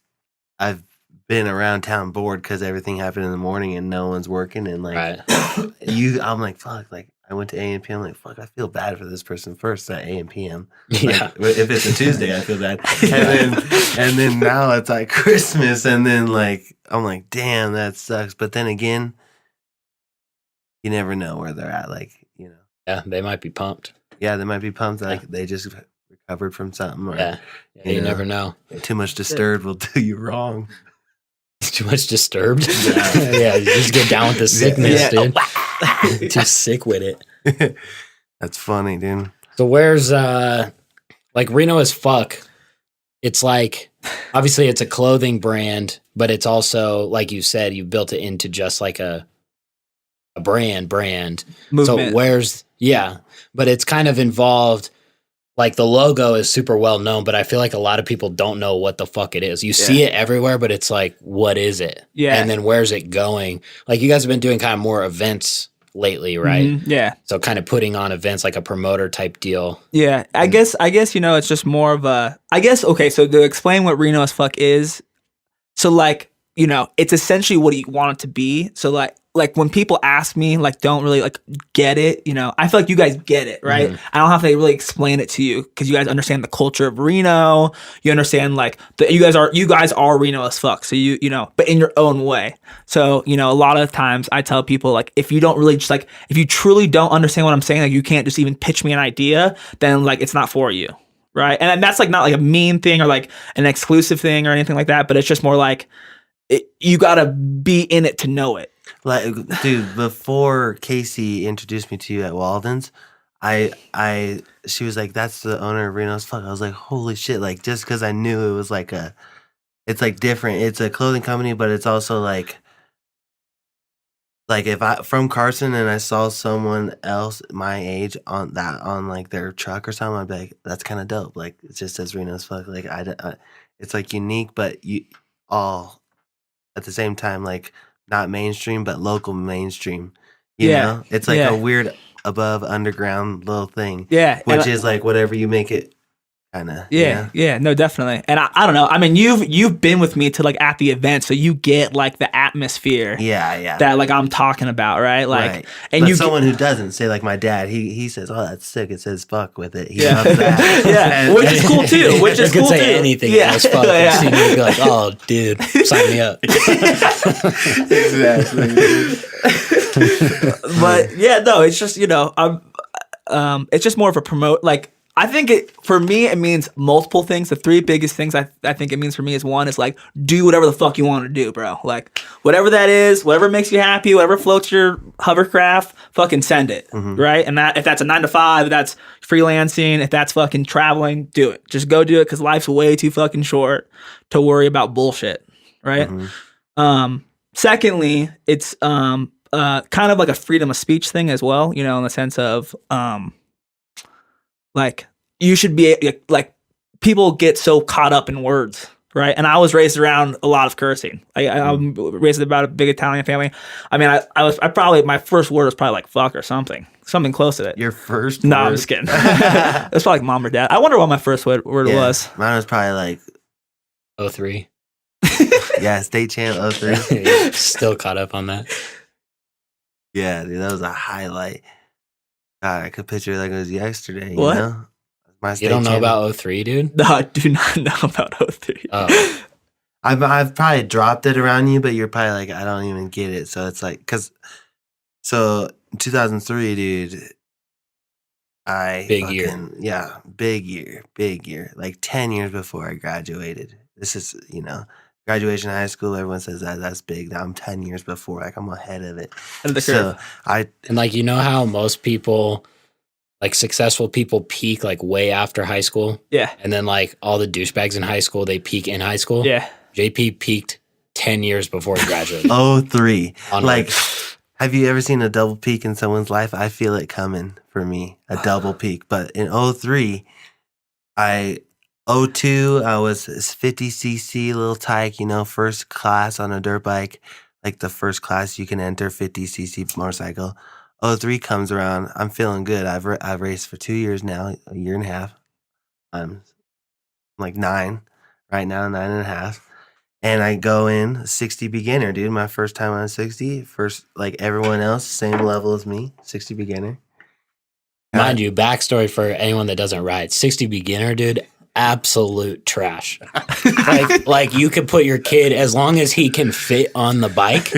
I've been around town bored because everything happened in the morning and no one's working. And like, I'm like, fuck, like I went to A&P. I'm like, fuck, I feel bad for this person first at A&PM. Like, if it's a Tuesday, I feel bad. And then now it's like Christmas. And then like, I'm like, damn, that sucks. But then again, you never know where they're at. Like, Yeah, they might be pumped. Yeah, they might be pumped. Like they just recovered from something. Or, you never know. Too much disturbed will do you wrong. Too much disturbed? Yeah, you just get down with the sickness, dude. Too sick with it. That's funny, dude. So where's like Reno As Fuck? It's like obviously it's a clothing brand, but it's also like you said, you built it into just like a a brand. Movement. So but it's kind of involved. Like the logo is super well known, but I feel like a lot of people don't know what the fuck it is. You see it everywhere, but it's like, what is it? Yeah. And then where's it going? Like you guys have been doing kind of more events lately, right? Mm-hmm. Yeah. So kind of putting on events like a promoter type deal. Yeah. I guess, it's just more of okay, so to explain what Reno As Fuck is, so like, it's essentially what you want it to be. So like when people ask me, like, don't really like get it, I feel like you guys get it, right? Mm-hmm. I don't have to really explain it to you because you guys understand the culture of Reno. You understand like that you guys are Reno As Fuck. So but in your own way. So, a lot of times I tell people like, if you don't really just like, if you truly don't understand what I'm saying, like you can't just even pitch me an idea, then like it's not for you. Right. And that's like not like a mean thing or like an exclusive thing or anything like that. But it's just more like you got to be in it to know it. Like, dude, before Casey introduced me to you at Walden's, she was like, "That's the owner of Reno As Fuck." I was like, "Holy shit!" Like, just because I knew it was like it's like different. It's a clothing company, but it's also like if I from Carson and I saw someone else my age on like their truck or something, I'd be like, "That's kind of dope." Like, it just says Reno As Fuck. Like, it's like unique, but you all at the same time like. Not mainstream, but local mainstream. You know? It's like a weird above underground little thing. Yeah. Which is like whatever you make it kind of. Yeah. No, definitely. And I don't know. I mean, you've been with me to like at the event, so you get like the atmosphere. Yeah. That like I'm talking about, right? Like, right. And but someone who doesn't say like my dad, he says, "Oh, that's sick. It says fuck with it." He loves that. Yeah, which is cool too. Which is cool say too. Anything as fuck. Yeah. You'd be like, "Oh, dude, sign me up." Exactly. But yeah, no, it's just it's just more of a promote. Like I think for me it means multiple things. The three biggest things I think it means for me is one is like do whatever the fuck you want to do, bro. Like whatever that is, whatever makes you happy, whatever floats your hovercraft, fucking send it, right? And that if that's a 9 to 5, if that's freelancing, if that's fucking traveling, do it. Just go do it because life's way too fucking short to worry about bullshit, right? Secondly, it's kind of like a freedom of speech thing as well, in the sense of like you should be like people get so caught up in words, right? And I was raised around a lot of cursing. I'm raised about a big Italian family. I mean, I probably my first word was probably like fuck or something close to it. Your first? No, word? I'm just kidding. It was probably like mom or dad. I wonder what my first word was. Mine was probably like 03. Yeah, state champ 03. Still caught up on that. Yeah, dude, that was a highlight. God, I could picture it like it was yesterday. What? You know? You don't know about 03, dude? No, I do not know about 03. Oh. I've probably dropped it around you, but you're probably like, I don't even get it. So it's like, so 2003, dude, Big year. Yeah, big year. Like 10 years before I graduated. This is, graduation of high school, everyone says that's big. Now I'm 10 years before, like I'm ahead of it. Ahead of the curve. And like, how most people, like successful people peak like way after high school? Yeah. And then like all the douchebags in high school, they peak in high school? Yeah. JP peaked 10 years before he graduated. 03. Onward. Like, have you ever seen a double peak in someone's life? I feel it coming for me, a double peak. But in 03, 02, I was 50cc little tyke, first class on a dirt bike, like the first class you can enter, 50cc motorcycle. 03 comes around, I'm feeling good. I've raced for 2 years now, a year and a half. I'm like 9 right now, 9.5. And I go in 60 beginner, dude. My first time on 60, first like everyone else, same level as me, 60 beginner. Mind you, backstory for anyone that doesn't ride, 60 beginner, dude, absolute trash. like you could put your kid, as long as he can fit on the bike,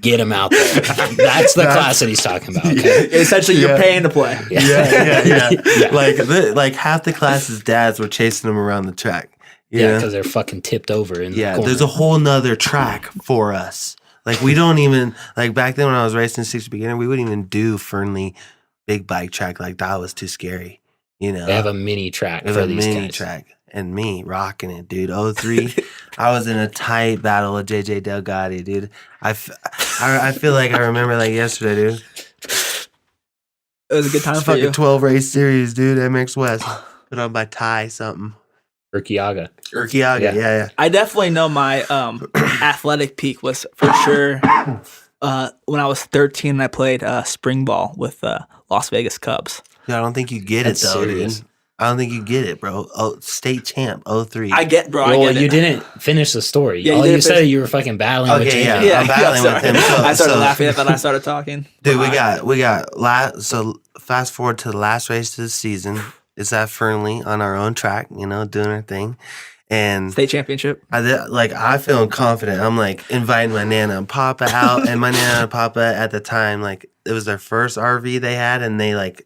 get him out there. That's the class that he's talking about. Okay? Essentially, you're paying to play. Yeah. Like half the class's dads were chasing him around the track. Yeah, because they're fucking tipped over in the corner. There's a whole nother track for us. Like we don't even, like back then when I was racing 60 beginner, we wouldn't even do Fernley big bike track. Like that was too scary. They have a mini track for these guys. Track. and me rocking it, dude. 03, I was in a tight battle with JJ Delgatti, dude. I feel like I remember like yesterday, dude. It was a good time for Fucking you. 12 race series, dude. MX West. Put on by Ty something. Urquiaga. Yeah. I definitely know my athletic peak was for sure when I was 13 and I played spring ball with Las Vegas Cubs. Dude, I don't think you get That's it though, serious. dude. I don't think you get it, bro. Oh, state champ, 03. I get, bro. Well, I get you it. didn't finish the story. Yeah, you All didn't you said finish- you were fucking battling with Okay, JJ. yeah. I'm battling with him. I started So- laughing at that. I started talking. Dude, we got so fast forward to the last race of the season. It's at Fernley on our own track, you know, doing our thing. And State championship. I feel confident. I'm like inviting my Nana and Papa out, and my Nana and Papa at the time, like it was their first RV they had, and they like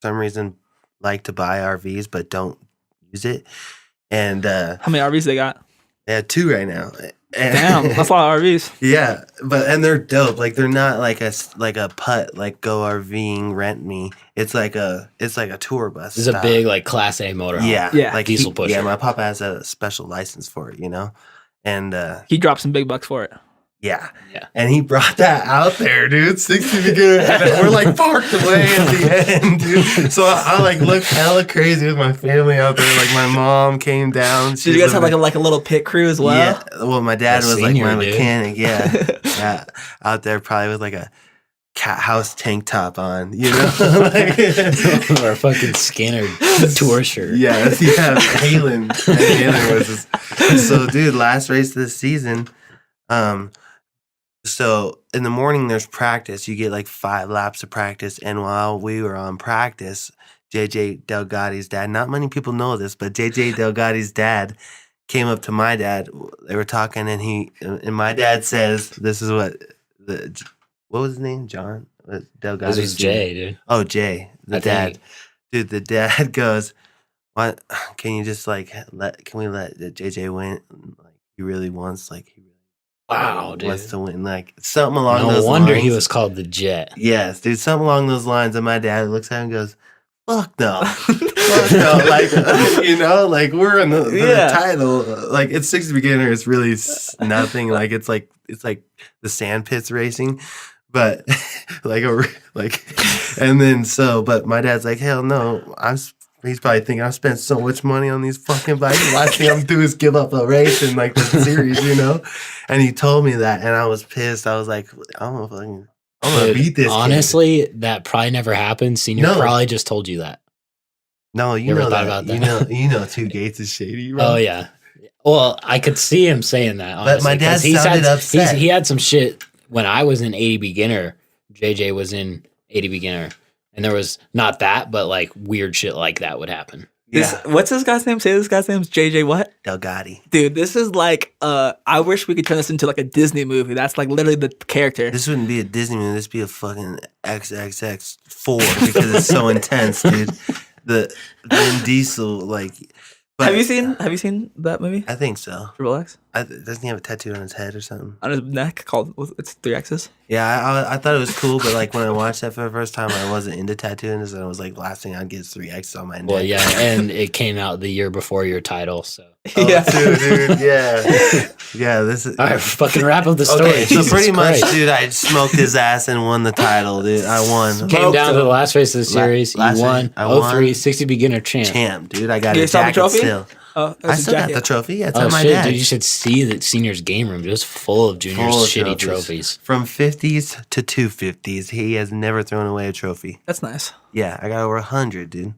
for some reason like to buy RVs but don't use it. And How many RVs they got? they have 2 right now. And Damn, that's a lot of RVs. yeah, and they're dope. Like they're not like a putt like go RVing rent me. It's like a tour bus. This is a style. big like Class A motorhome. Yeah. like Diesel pusher. Yeah, my papa has a special license for it, you know, and He dropped some big bucks for it. yeah, Yeah. and he brought that out there, dude. 60 beginner, and we're like parked away at the end, dude. So I like looked hella crazy with my family out there. Like my mom came down. Did you guys have like a little pit crew as well? Yeah, well, my dad A was like senior, my dude. mechanic. Yeah, out there probably with like a cat house tank top on, you know, like, Or a fucking Skinner tour shirt. yeah. Halen was his, so, dude. Last race of the season. So in the morning there's practice. You get like 5 laps of practice, and while we were on practice, JJ Delgatti's dad. Not many people know this, but JJ Delgatti's dad came up to my dad. They were talking, and my dad says, "This is what was his name? John Delgatti." This was Jay, dude. Oh, Jay, the I dad. think. Dude, the dad goes, "What? Can you just like Can we let JJ win? Like he really wants. Like he really Wow, dude. wants to win. Like something along No those wonder lines." he was called the Jet. Yes, dude, something along those lines. And my dad looks at him and goes, "Fuck no, fuck no!" Like you know, like we're in the Yeah. title. Like it's 60 beginner. It's really nothing. Like it's like the sand pits racing, but and then but my dad's like, hell no, he's probably thinking I spent so much money on these fucking bikes. The last thing I'm do is give up a race in like the series, you know. And he told me that, and I was pissed. I was like, I'm gonna Dude, beat this kid. honestly, that probably never happened. Senior No. probably just told you that. No, you Never know thought that. about that. You know, 2 Gates is shady, bro. Oh yeah. Well, I could see him saying that. Honestly, But my dad 'cause he's sounded upset. He had some shit when I was in 80 beginner. JJ was in 80 beginner, and there was not that, but like weird shit like that would happen. Yeah, What's this guy's name? Say this guy's name's JJ what? Delgatti. Dude, this is like I wish we could turn this into like a Disney movie. That's like literally the character. This wouldn't be a Disney movie. This would be a fucking XXX4 because it's so intense, dude. The Vin Diesel, like. But Have you seen that movie? I think so. Triple X? Doesn't he have a tattoo on his head or something? On his neck called it's 3 X's. Yeah, I thought it was cool, but like when I watched that for the first time, I wasn't into tattooing this, and I was like, last thing I'd get is 3X on my neck. Well, yeah, and it came out the year before your title, so. Yeah. dude, yeah. This is All right, fucking wrap up the story. okay. So Jesus pretty much, Christ. dude, I smoked his ass and won the title, dude. I won. Came down to the last race of the series. last You race, won. I won. 03, 60 beginner champ. Champ, dude. I got You a saw the jacket trophy? still. Oh, I still got the trophy. Yeah, it's Oh at my shit, dad. dude! You should see the seniors game room. It was full of juniors' Full of shitty trophies. From 50s to 250s. He has never thrown away a trophy. That's nice. Yeah, I got over 100, dude.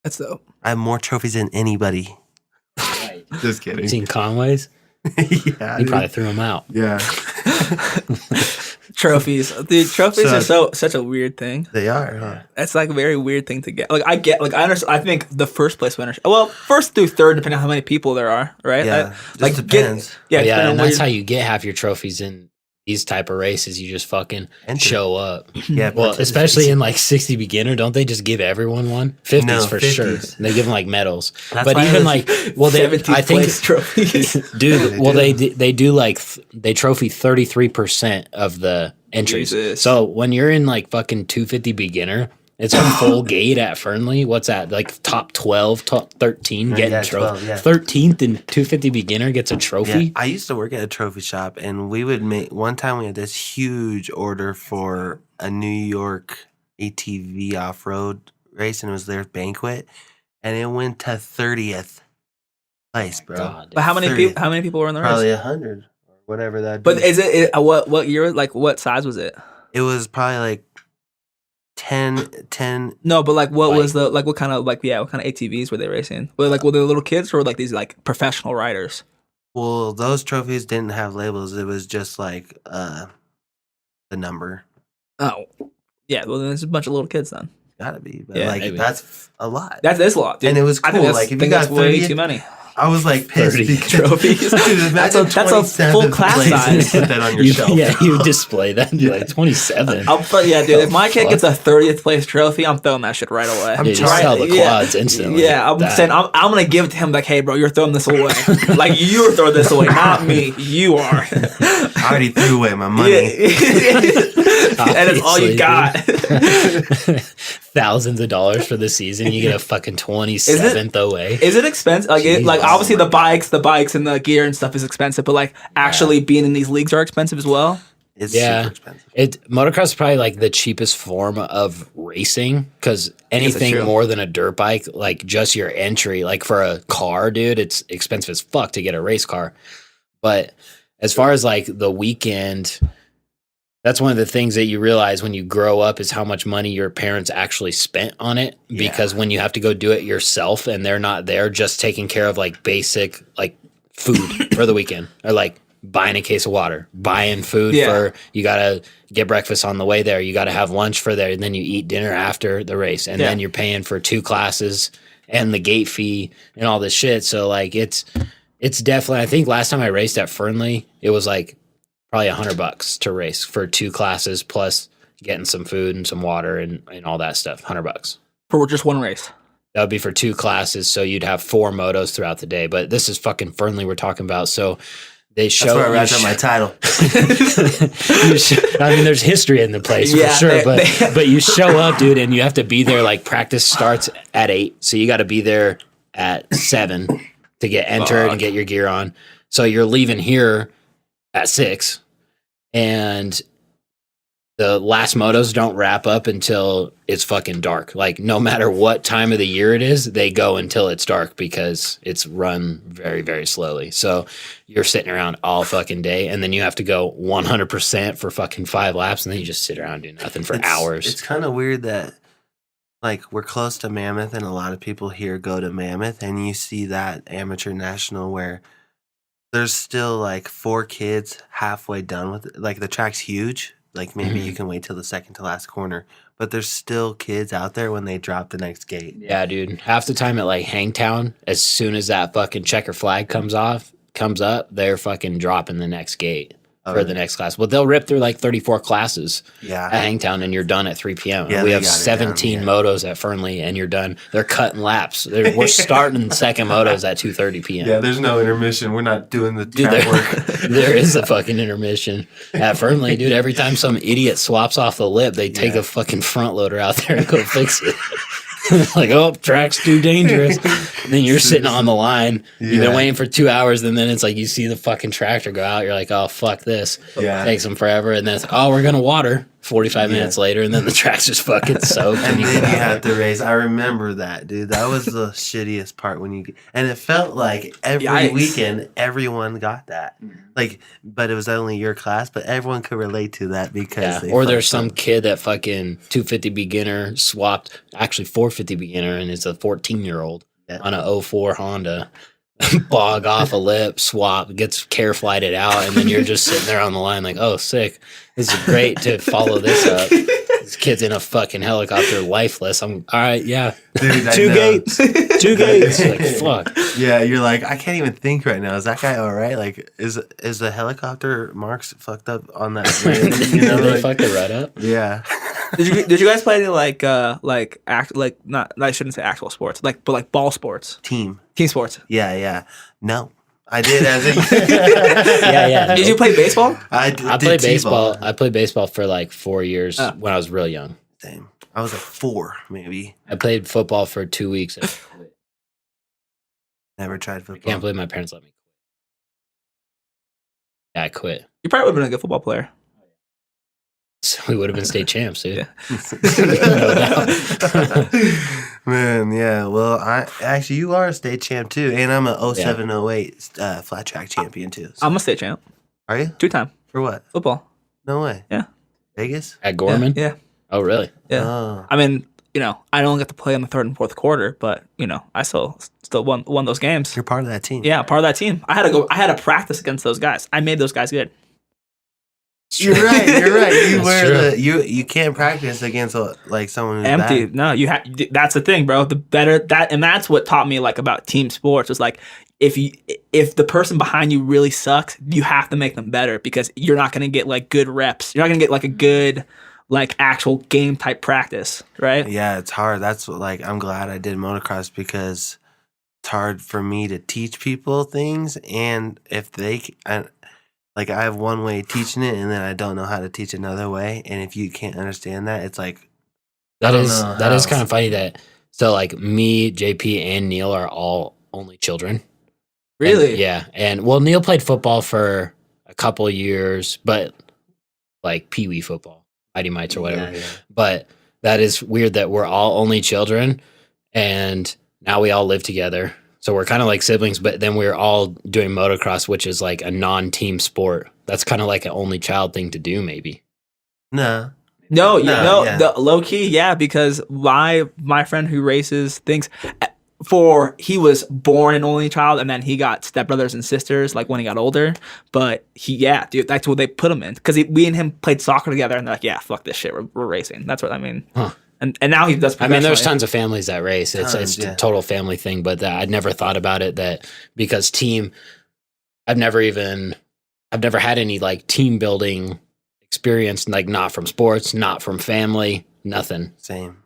That's dope. I have more trophies than anybody. Just You kidding. seen Conway's? Yeah, He dude. probably threw them out. Yeah. Trophies. Dude, trophies So- are such a weird thing. They are, huh? It's like a very weird thing to get. Like I understand. I think the first place winners. Well, first through third, depending on how many people there are, right? Yeah, just like depends. yeah, Yeah, depending and on that's how where you get half your trophies in these type of races. You just fucking Enter. show up. Yeah, Well, especially in like 60 beginner, don't they just give everyone one? 50s No, for 50s. sure. They give them like medals. That's But why even I like, well, they 17th I think place trophies. dude, well, do. they do like they trophy 33% of the entries. Jesus. So when you're in like fucking 250 beginner, It's a full gate at Fernley. What's that? Like top 12, top 13 getting trophy. 13th and 250 beginner gets a trophy. Yeah. I used to work at a trophy shop, and we would make one time we had this huge order for a New York ATV off road race, and it was their banquet, and it went to 30th place, bro. God, But how many people were in the race? Probably 100 or whatever that. But is it what year? Like what size was it? It was probably like 10. No, but like what was the what kind of ATVs were they racing? Were they little kids or like these like professional riders? Well, those trophies didn't have labels. It was just like the number. Oh, yeah. Well, then there's a bunch of little kids then. Gotta be, but Yeah, like maybe. That's a lot. That's a lot, dude. And it was cool. Like if you got way 30, too many. I was like pissed 30 because trophies. Dude, That's a full class size. Put that on your shelf. Yeah, you display that and be like 27. Yeah, dude. If my kid gets a 30th place trophy, I'm throwing that shit right away. You just sell the quads instantly. Yeah, I'm saying I'm gonna give it to him. Like, hey, bro, you're throwing this away. Like you're throwing this away, not me. You are. I already threw away my money. And it's all you got. Thousands of dollars for the season. You get a fucking 27th away. Is it expensive? Like obviously the bikes and the gear and stuff is expensive, but like actually being in these leagues are expensive as well. It's super expensive. Motocross is probably like the cheapest form of racing because anything more than a dirt bike, like just your entry, like for a car, dude, it's expensive as fuck to get a race car. But as far as like the weekend, that's one of the things that you realize when you grow up is how much money your parents actually spent on it. Because when you have to go do it yourself and they're not there just taking care of like basic like food for the weekend or like buying a case of water, buying food for you got to get breakfast on the way there. You got to have lunch for there. And then you eat dinner after the race. And then you're paying for 2 classes and the gate fee and all this shit. So like it's definitely, I think last time I raced at Fernley, it was like probably $100 to race for 2 classes plus getting some food and some water and all that stuff. $100 for just one race. That would be for 2 classes. So you'd have 4 motos throughout the day, but this is fucking Fernley we're talking about. So they show. That's where I wrapped up my title. I mean, there's history in the place for sure, but you show up, dude, and you have to be there. Like practice starts at 8, so you got to be there at 7 to get entered and get your gear on. So you're leaving here at 6, and the last motos don't wrap up until it's fucking dark. Like no matter what time of the year it is, they go until it's dark because it's run very, very slowly. So you're sitting around all fucking day, and then you have to go 100% for fucking 5 laps, and then you just sit around doing nothing for hours. It's kind of weird that like we're close to Mammoth, and a lot of people here go to Mammoth, and you see that amateur national where there's still like 4 kids halfway done with it. Like the track's huge. Like maybe you can wait till the second to last corner, but there's still kids out there when they drop the next gate. Yeah, dude. Half the time at like Hangtown, as soon as that fucking checker flag comes up, they're fucking dropping the next gate for the next class. Well, they'll rip through like 34 classes at Hangtown, and you're done at 3 p.m. Yeah, we have 17 motos at Fernley, and you're done. They're cutting laps. We're starting second motos at 2:30 p.m. Yeah, there's no intermission. We're not doing the track work. There is a fucking intermission at Fernley, dude. Every time some idiot swaps off the lip, they take a fucking front loader out there and go fix it. Like, oh, track's too dangerous. And then you're sitting on the line. You've been waiting for 2 hours, and then it's like you see the fucking tractor go out. You're like, oh, fuck this. Takes them forever. And then it's like, oh, we're going to water 45 minutes later, and then the track's just fucking soaked. And then you had to race. I remember that, dude. That was the shittiest part when you... And it felt like every weekend, everyone got that. Like, but it was only your class, but everyone could relate to that because or there's some kid that fucking 250 beginner swapped, actually 450 beginner, and it's a 14-year-old on a 04 Honda. Bog off a lip, swap, gets care flighted out, and then you're just sitting there on the line like, oh, sick. This is great to follow this up. This kid's in a fucking helicopter, lifeless. I'm all right, yeah. Dude, 2 gates. 2 gates. Like, fuck. Yeah, you're like, I can't even think right now. Is that guy all right? Like, is the helicopter marks fucked up on that plane? You know, they fucked it right up. Yeah. Did you guys play any not I shouldn't say actual sports, but ball sports? Team sports. Yeah. No. I did as a Yeah. Did you play baseball? I played baseball. I played baseball for like 4 years when I was real young. Same. I was like 4, maybe. I played football for 2 weeks. And Never tried I football. can't believe my parents let me quit. Yeah, I quit. You probably would have been a good football player. So we would have been state champs, dude. Yeah. No doubt. Man, yeah. Well, you are a state champ too, and I'm a 07, 08 flat track champion too. So. I'm a state champ. Are you? 2-time. For what? Football. No way. Yeah. Vegas? At Gorman? Yeah. Oh, really? Yeah. Oh. I mean, I don't get to play in the 3rd and 4th quarter, but I still won those games. You're part of that team. Yeah, part of that team. I had to practice against those guys. I made those guys good. You're right. That's You can't practice against like someone who's Empty. bad. No, that's the thing, bro. The better and that's what taught me like about team sports was like if the person behind you really sucks, you have to make them better because you're not gonna get like good reps. You're not gonna get like a good like actual game type practice, right? Yeah, it's hard. That's what, like, I'm glad I did motocross because it's hard for me to teach people things, and if I have one way of teaching it, and then I don't know how to teach another way, and if you can't understand that, it's like that is kind of funny that so like me, JP, and Neil are all only children. Really? And, yeah, and well, Neil played football for a couple of years, but like pee-wee football. Mighty Mites or whatever. Yeah. But that is weird that we're all only children and now we all live together. So we're kind of like siblings, but then we're all doing motocross, which is like a non-team sport. That's kind of like an only child thing to do, maybe. No. No, yeah. the low key, yeah, because my friend who races thinks he was born an only child and then he got stepbrothers and sisters like when he got older. But dude, that's what they put him in because we and him played soccer together and they're like, yeah, fuck this shit, we're racing. That's what I mean. Huh. And now he does. I mean, there's tons of families that race. It's yeah. a total family thing, but I'd never thought about it that because I've never had any like team building experience, like not from sports, not from family, nothing. Same.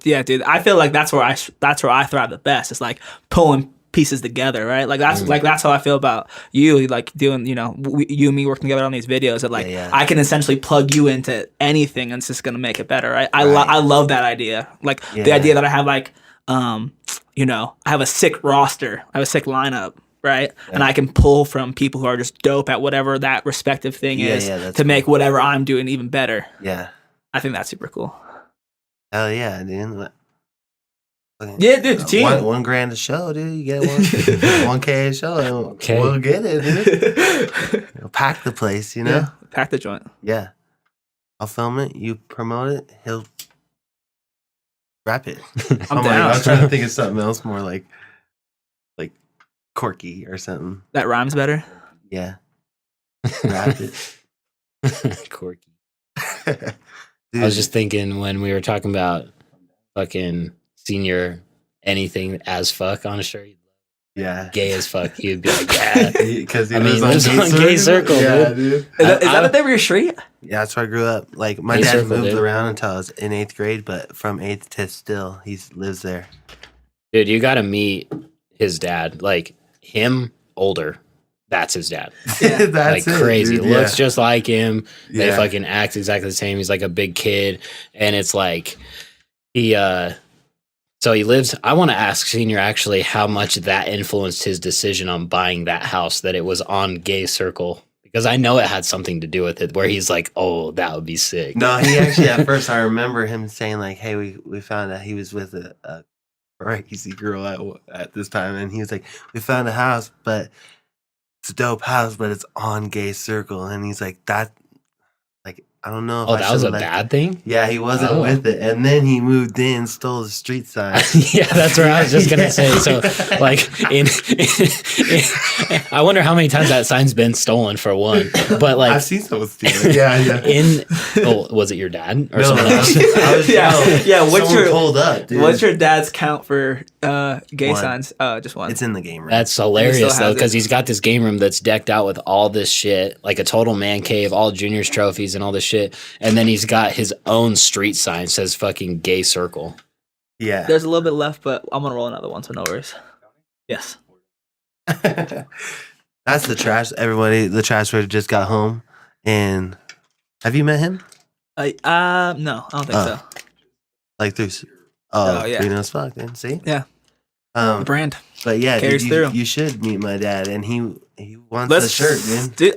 Yeah, dude. I feel like that's where I thrive the best. It's like pulling pieces together, right? Like that's how I feel about you. Like doing, you and me working together on these videos. That like I can essentially plug you into anything, and it's just gonna make it better, right? I love that idea. Like the idea that I have like, I have a sick roster, I have a sick lineup, right? Yeah. And I can pull from people who are just dope at whatever that respective thing is to make whatever I'm doing even better. Yeah, I think that's super cool. Hell yeah, dude. Yeah, dude, the team. $1,000 a show, dude. You get $1K a show. Okay. We'll get it, dude. Pack the place, Yeah, pack the joint. Yeah. I'll film it. You promote it. He'll rap it. I'm down. I was trying to think of something else more like quirky or something. That rhymes better? Yeah. Rap it. Quirky. I was just thinking when we were talking about fucking senior anything as fuck on a shirt. Yeah. Gay as fuck. He'd be like, yeah. Because he lives on Gay Circle, yeah, dude. Is that the name of your street? Yeah, that's where I grew up. Like, my Gay dad Circle, moved dude. around until I was in 8th grade, but from 8th to still, he lives there. Dude, you got to meet his dad. Like, him, older. That's his dad. Yeah, that's like crazy. Dude, Looks just like him. They Yeah. fucking act exactly the same. He's like a big kid. And it's like, so he lives. I want to ask Senior actually how much that influenced his decision on buying that house, that it was on Gay Circle. Because I know it had something to do with it, where he's like, oh, that would be sick. No, he actually, at first, I remember him saying, like, hey, we found out he was with a crazy girl at this time. And he was like, we found a house, but it's a dope house, but it's on Gay Circle. And he's like, that, like, I don't know if Oh, that was a bad thing? Yeah, he wasn't with it. And then he moved in, stole the street sign. Yeah, that's what I was just going to say. So, like, I wonder how many times that sign's been stolen for one. But, like, I've seen someone steal it. Yeah. Was it your dad or No, someone else? What's someone pulled up, dude. What's your dad's count for gay One. signs? Just one. It's in the game room. That's hilarious, though, because he's got this game room that's decked out with all this shit, like a total man cave, all juniors trophies and all this shit. And then he's got his own street sign, says fucking Gay Circle. Yeah. There's a little bit left, but I'm gonna roll another one, so no worries. Yes. That's the trash. Everybody, the trash man just got home. And have you met him? No, I don't think so. Like through. Oh, yeah. Reno As Fuck, then. See? Yeah. The brand. But yeah, Carries through. you should meet my dad, and he wants a shirt, dude.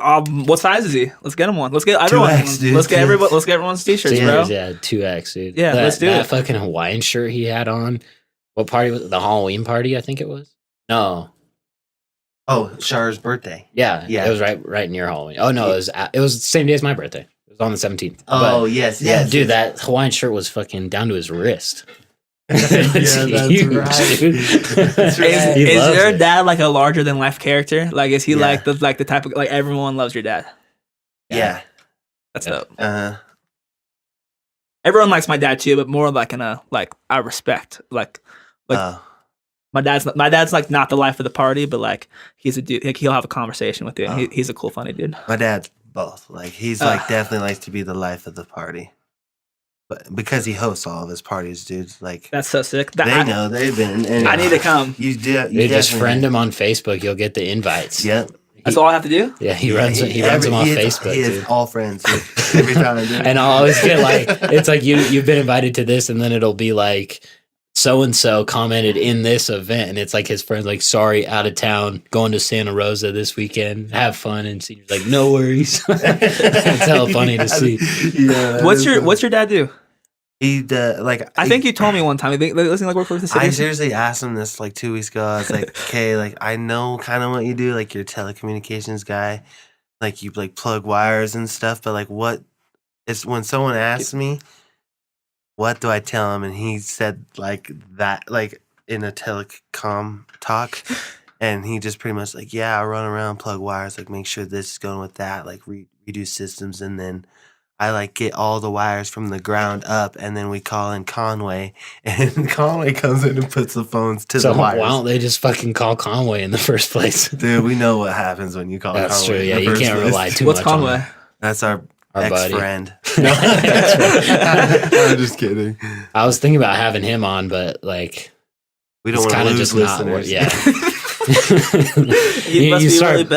What size is he? Let's get him one. Let's get everyone. 2X, dude. Let's get everybody. Let's get everyone's t-shirts, bro. Yeah, 2X, dude. Yeah, let's do that it. fucking Hawaiian shirt he had on. What party was it? The Halloween party? I think it was. No. Oh, Char's birthday. Yeah. It was right near Halloween. Oh no, it was the same day as my birthday. It was on the 17th. Oh, but, yes. Dude, that Hawaiian shirt was fucking down to his wrist. That's huge, right. Dude. Is your dad like a larger than life character? Like, is he like the type of like everyone loves your dad? Yeah. That's dope. Everyone likes my dad too, but more like in a like I respect like my dad's like not the life of the party, but like he's a dude. Like, he'll have a conversation with you. He's a cool, funny dude. My dad's both. Like he's like definitely likes to be the life of the party. But because he hosts all of his parties, dude, like that's so sick. They know they've been. And I need to come. You do. You just friend him on Facebook. You'll get the invites. Yep. That's all I have to do. Yeah, he runs them off Facebook. He is all friends every time. And I'll always get like, it's like you've been invited to this, and then it'll be like so and so commented in this event, and it's like his friends like, sorry, out of town, going to Santa Rosa this weekend, have fun, and Senior's like, no worries. It's hella funny to see. Yeah. What's your dad do? He I think you told me one time. I think listening like work for the city. I seriously asked him this like 2 weeks ago. I was like, okay, like I know kind of what you do, like you're a telecommunications guy, like you like plug wires and stuff, but like what is when someone asks me, what do I tell him? And he said like that, like in a telecom talk, and he just pretty much like, yeah, I run around, plug wires, like make sure this is going with that, like redo systems, and then I like get all the wires from the ground up, and then we call in Conway, and Conway comes in and puts the phones to the wires. Why don't they just fucking call Conway in the first place? Dude, we know what happens when you call Conway. That's true. Yeah, you can't rely too much. What's Conway? On That's our ex-friend. I'm just kidding. I was thinking about having him on, but like, we don't want to lose listeners. Yeah. you start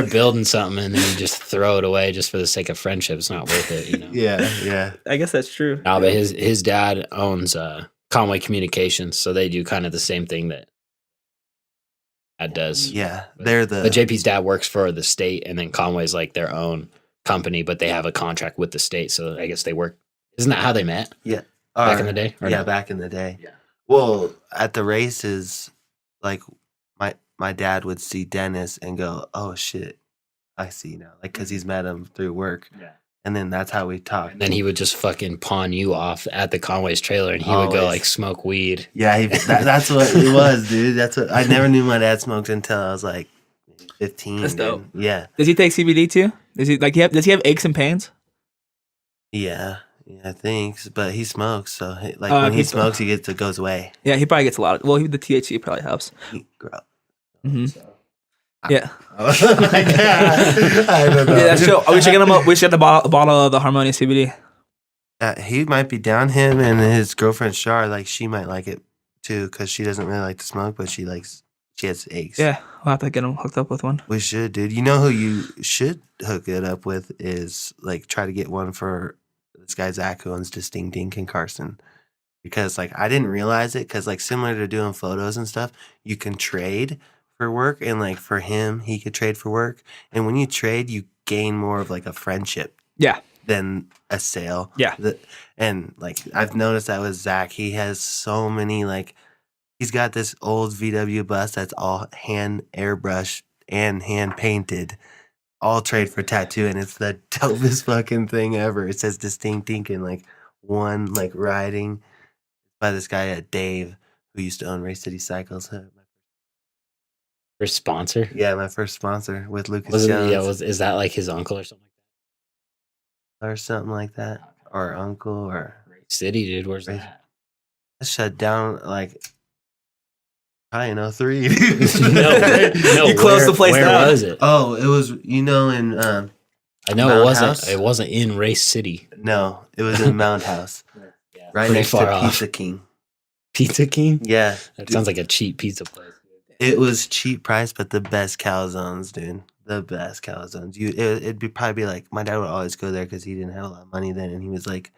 building something and then you just throw it away just for the sake of friendship. It's not worth it, you know. Yeah. I guess that's true. No, but his dad owns Conway Communications, so they do kind of the same thing that Dad does. Yeah, but JP's dad works for the state, and then Conway's like their own company, but they have a contract with the state, so I guess they work. Isn't that how they met? Yeah, back in the day. Back in the day. Yeah. Well, at the races, like my dad would see Dennis and go, "Oh shit, I see now," like because he's met him through work. Yeah. And then that's how we talked. And then he would just fucking pawn you off at the Conway's trailer, and he would go like smoke weed. Yeah, that's what it was, dude. That's what I never knew my dad smoked until I was like 15. That's dope. Yeah. Does he take CBD too? Does he have aches and pains? Yeah, I think. But he smokes, so when he smokes, it goes away. Yeah, he probably gets a lot of. Well, the THC probably helps. Mm-hmm. Yeah. I don't know. Yeah, that's true. Are we checking him up? We should get the bottle of the Harmonia CBD. He might be down. Him and his girlfriend Char, like she might like it too, because she doesn't really like to smoke, but she has aches. Yeah, we'll have to get him hooked up with one. We should, dude. You know who you should hook it up with is like try to get one for this guy Zach who owns Distinct Ink in Carson. Because like I didn't realize it, because like similar to doing photos and stuff, you can trade for work, and like for him, he could trade for work. And when you trade, you gain more of like a friendship. Yeah. Than a sale. Yeah. And like I've noticed that with Zach, he has so many like he's got this old VW bus that's all hand airbrushed and hand painted, all trade for tattoo, and it's the dopest fucking thing ever. It says Distinct Ink and like one like riding by this guy Dave who used to own Race City Cycles. First sponsor? Yeah, my first sponsor with Lucas Jones. Is that like his uncle or something like that? Or something like that. Or uncle or City, dude. Where's that? Shut down like I don't know 3. no, you closed the place down. Where was it? Oh, it was in I know it wasn't. House? It wasn't in Race City. No, it was in Mount House. Yeah, right next to Pizza King. Pizza King? Yeah. That sounds like a cheap pizza place. It was cheap price, but the best calzones, dude. the best calzones. It'd probably be like, my dad would always go there because he didn't have a lot of money then, and he was like,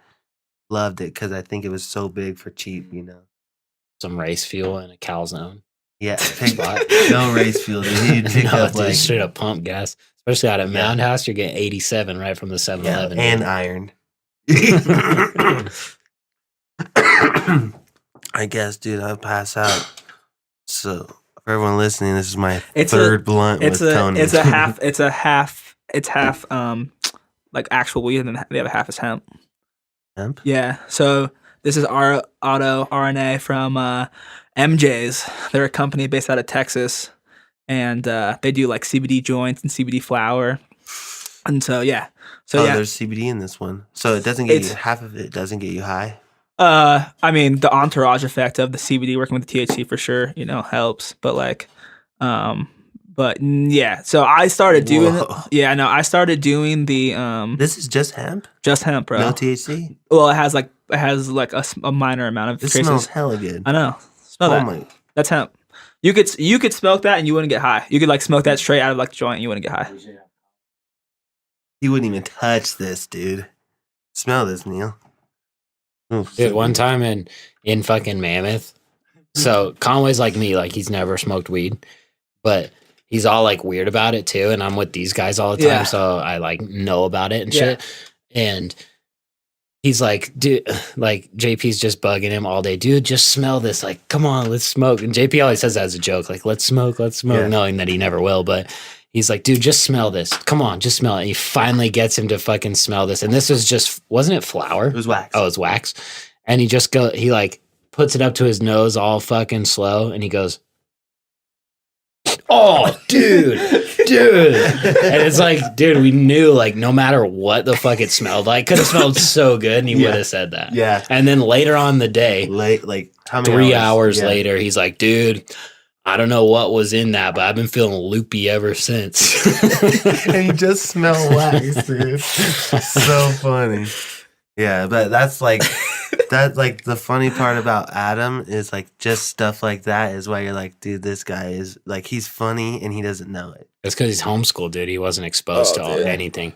loved it because I think it was so big for cheap, you know. Some race fuel and a calzone. Yeah, no race fuel. Dude. Pick No, up dude, like straight up pump gas. Especially out at Mound House, you're getting 87 right from the 7-Eleven. and iron. I guess, dude, I'll pass out. So for everyone listening, this is my third blunt with Tony. It's half like actual weed, and then the other half is hemp. Hemp? Yeah. So this is our auto RNA from MJ's. They're a company based out of Texas, and they do like CBD joints and CBD flower. And so yeah. There's CBD in this one, so it doesn't get you half of it. Doesn't get you high. I mean, the entourage effect of the CBD working with the THC for sure, you know, helps. But like, but yeah. So I started doing. I started doing the. This is just hemp. Just hemp, bro. No THC. Well, it has like a minor amount of. This traces. smells hella good. I know. Smell that. That's hemp. You could smoke that and you wouldn't get high. You could like smoke that straight out of like the joint and you wouldn't get high. You wouldn't even touch this, dude. Smell this, Neil. Ooh, dude, one time in fucking Mammoth. So Conway's like me, like he's never smoked weed, but he's all like weird about it too. And I'm with these guys all the time, so I like know about it and shit. And he's like, dude, like JP's just bugging him all day. Dude, just smell this. Like, come on, let's smoke. And JP always says that as a joke, like, let's smoke, knowing that he never will. But he's like, dude, just smell this. Come on, just smell it. And he finally gets him to fucking smell this. And this was just, wasn't it flour? It was wax. Oh, it was wax. And he like puts it up to his nose all fucking slow. And he goes, oh, dude. And it's like, dude, we knew like no matter what the fuck it smelled like, could have smelled so good and he would have said that. Yeah. And then later on in the day, like how many 3 hours later, he's like, dude, I don't know what was in that, but I've been feeling loopy ever since. And you just smell wax, dude. So funny. Yeah, but that's like the funny part about Adam is like just stuff like that is why you're like, dude, this guy is like, he's funny and he doesn't know it. It's because he's homeschooled, dude. He wasn't exposed to anything.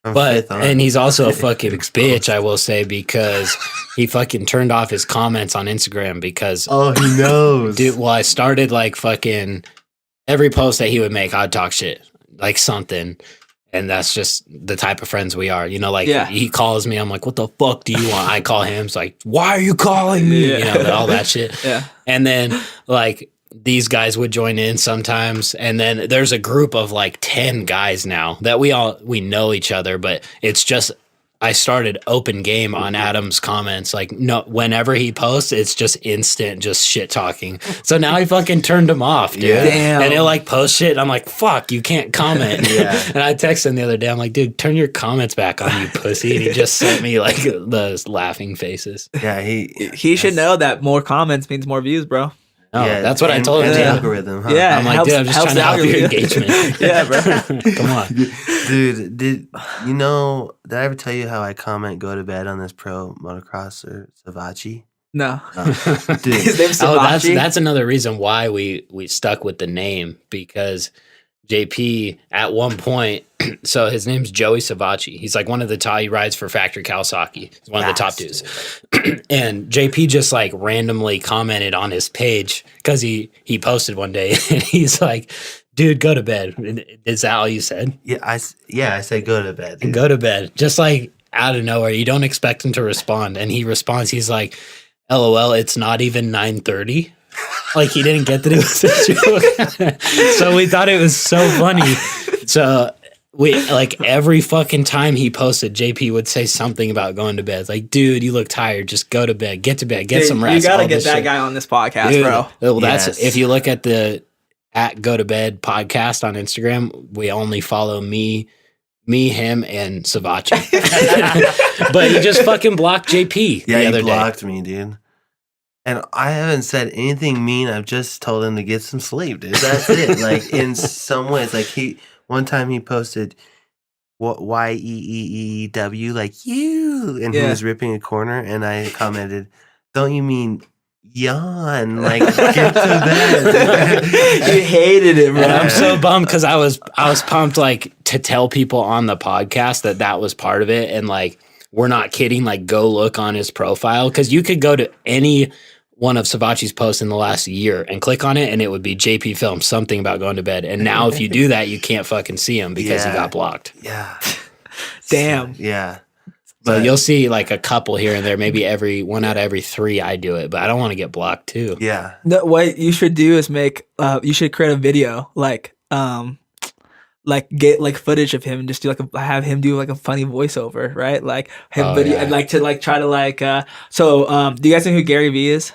But and he's also a fucking bitch, I will say, because he fucking turned off his comments on Instagram because he knows. Dude, well, I started like fucking every post that he would make, I'd talk shit, like something. And that's just the type of friends we are. You know, like he calls me, I'm like, what the fuck do you want? I call him, it's like, why are you calling me? You know, all that shit. Yeah. And then like these guys would join in sometimes. And then there's a group of like 10 guys now that we know each other, but it's just, I started open game on Adam's comments. Like, no, whenever he posts, it's just instant, just shit talking. So now he fucking turned him off, dude. Yeah. Damn. And he'll like post shit. And I'm like, fuck, you can't comment. And I texted him the other day. I'm like, dude, turn your comments back on, you pussy. And he just sent me like those laughing faces. Yeah, he should know that more comments means more views, bro. Oh, yeah, that's what I told him. The algorithm, huh? Yeah, I'm like, dude, I'm just trying to help your engagement. Yeah, bro. Come on. Dude, did I ever tell you how I comment go to bed on this pro motocross or Savachi? No. Dude. His name's Savachi? That's another reason why we stuck with the name, because JP at one point, so his name's Joey Savachi. He's like one of the top, he rides for Factory Kawasaki. He's one of the top dudes. And JP just like randomly commented on his page because he posted one day and he's like, dude, go to bed. Is that all you said? Yeah, I said go to bed. Dude. Go to bed. Just like out of nowhere. You don't expect him to respond. And he responds, he's like, LOL, it's not even 9:30. Like he didn't get that it was a joke. So we thought it was so funny. So we like every fucking time he posted, JP would say something about going to bed. It's like, dude, you look tired. Just go to bed. Get to bed. Get some rest. You gotta get that guy on this podcast, dude, bro. Well, that's if you look at the @Go to Bed podcast on Instagram, we only follow me, him, and Savachi. But he just fucking blocked JP. Yeah, the other he blocked day. Me, dude. And I haven't said anything mean. I've just told him to get some sleep, dude. That's it. Like in some ways, like one time he posted YEEEW, like you, and he was ripping a corner, and I commented, "Don't you mean yawn, like get to bed. You hated it, bro. And I'm so bummed because I was pumped like to tell people on the podcast that was part of it, and like we're not kidding. Like go look on his profile because you could go to any one of Savachi's posts in the last year and click on it, and it would be JP Film something about going to bed. And now if you do that, you can't fucking see him because he got blocked. Yeah, Damn. yeah. So you'll see like a couple here and there, maybe every 1 out of every 3 I do it, but I don't want to get blocked too. Yeah. No, what you should do is you should create a video like get like footage of him and just do have him do like a funny voiceover, right? Like him video and like to like try to like do you guys know who Gary Vee is?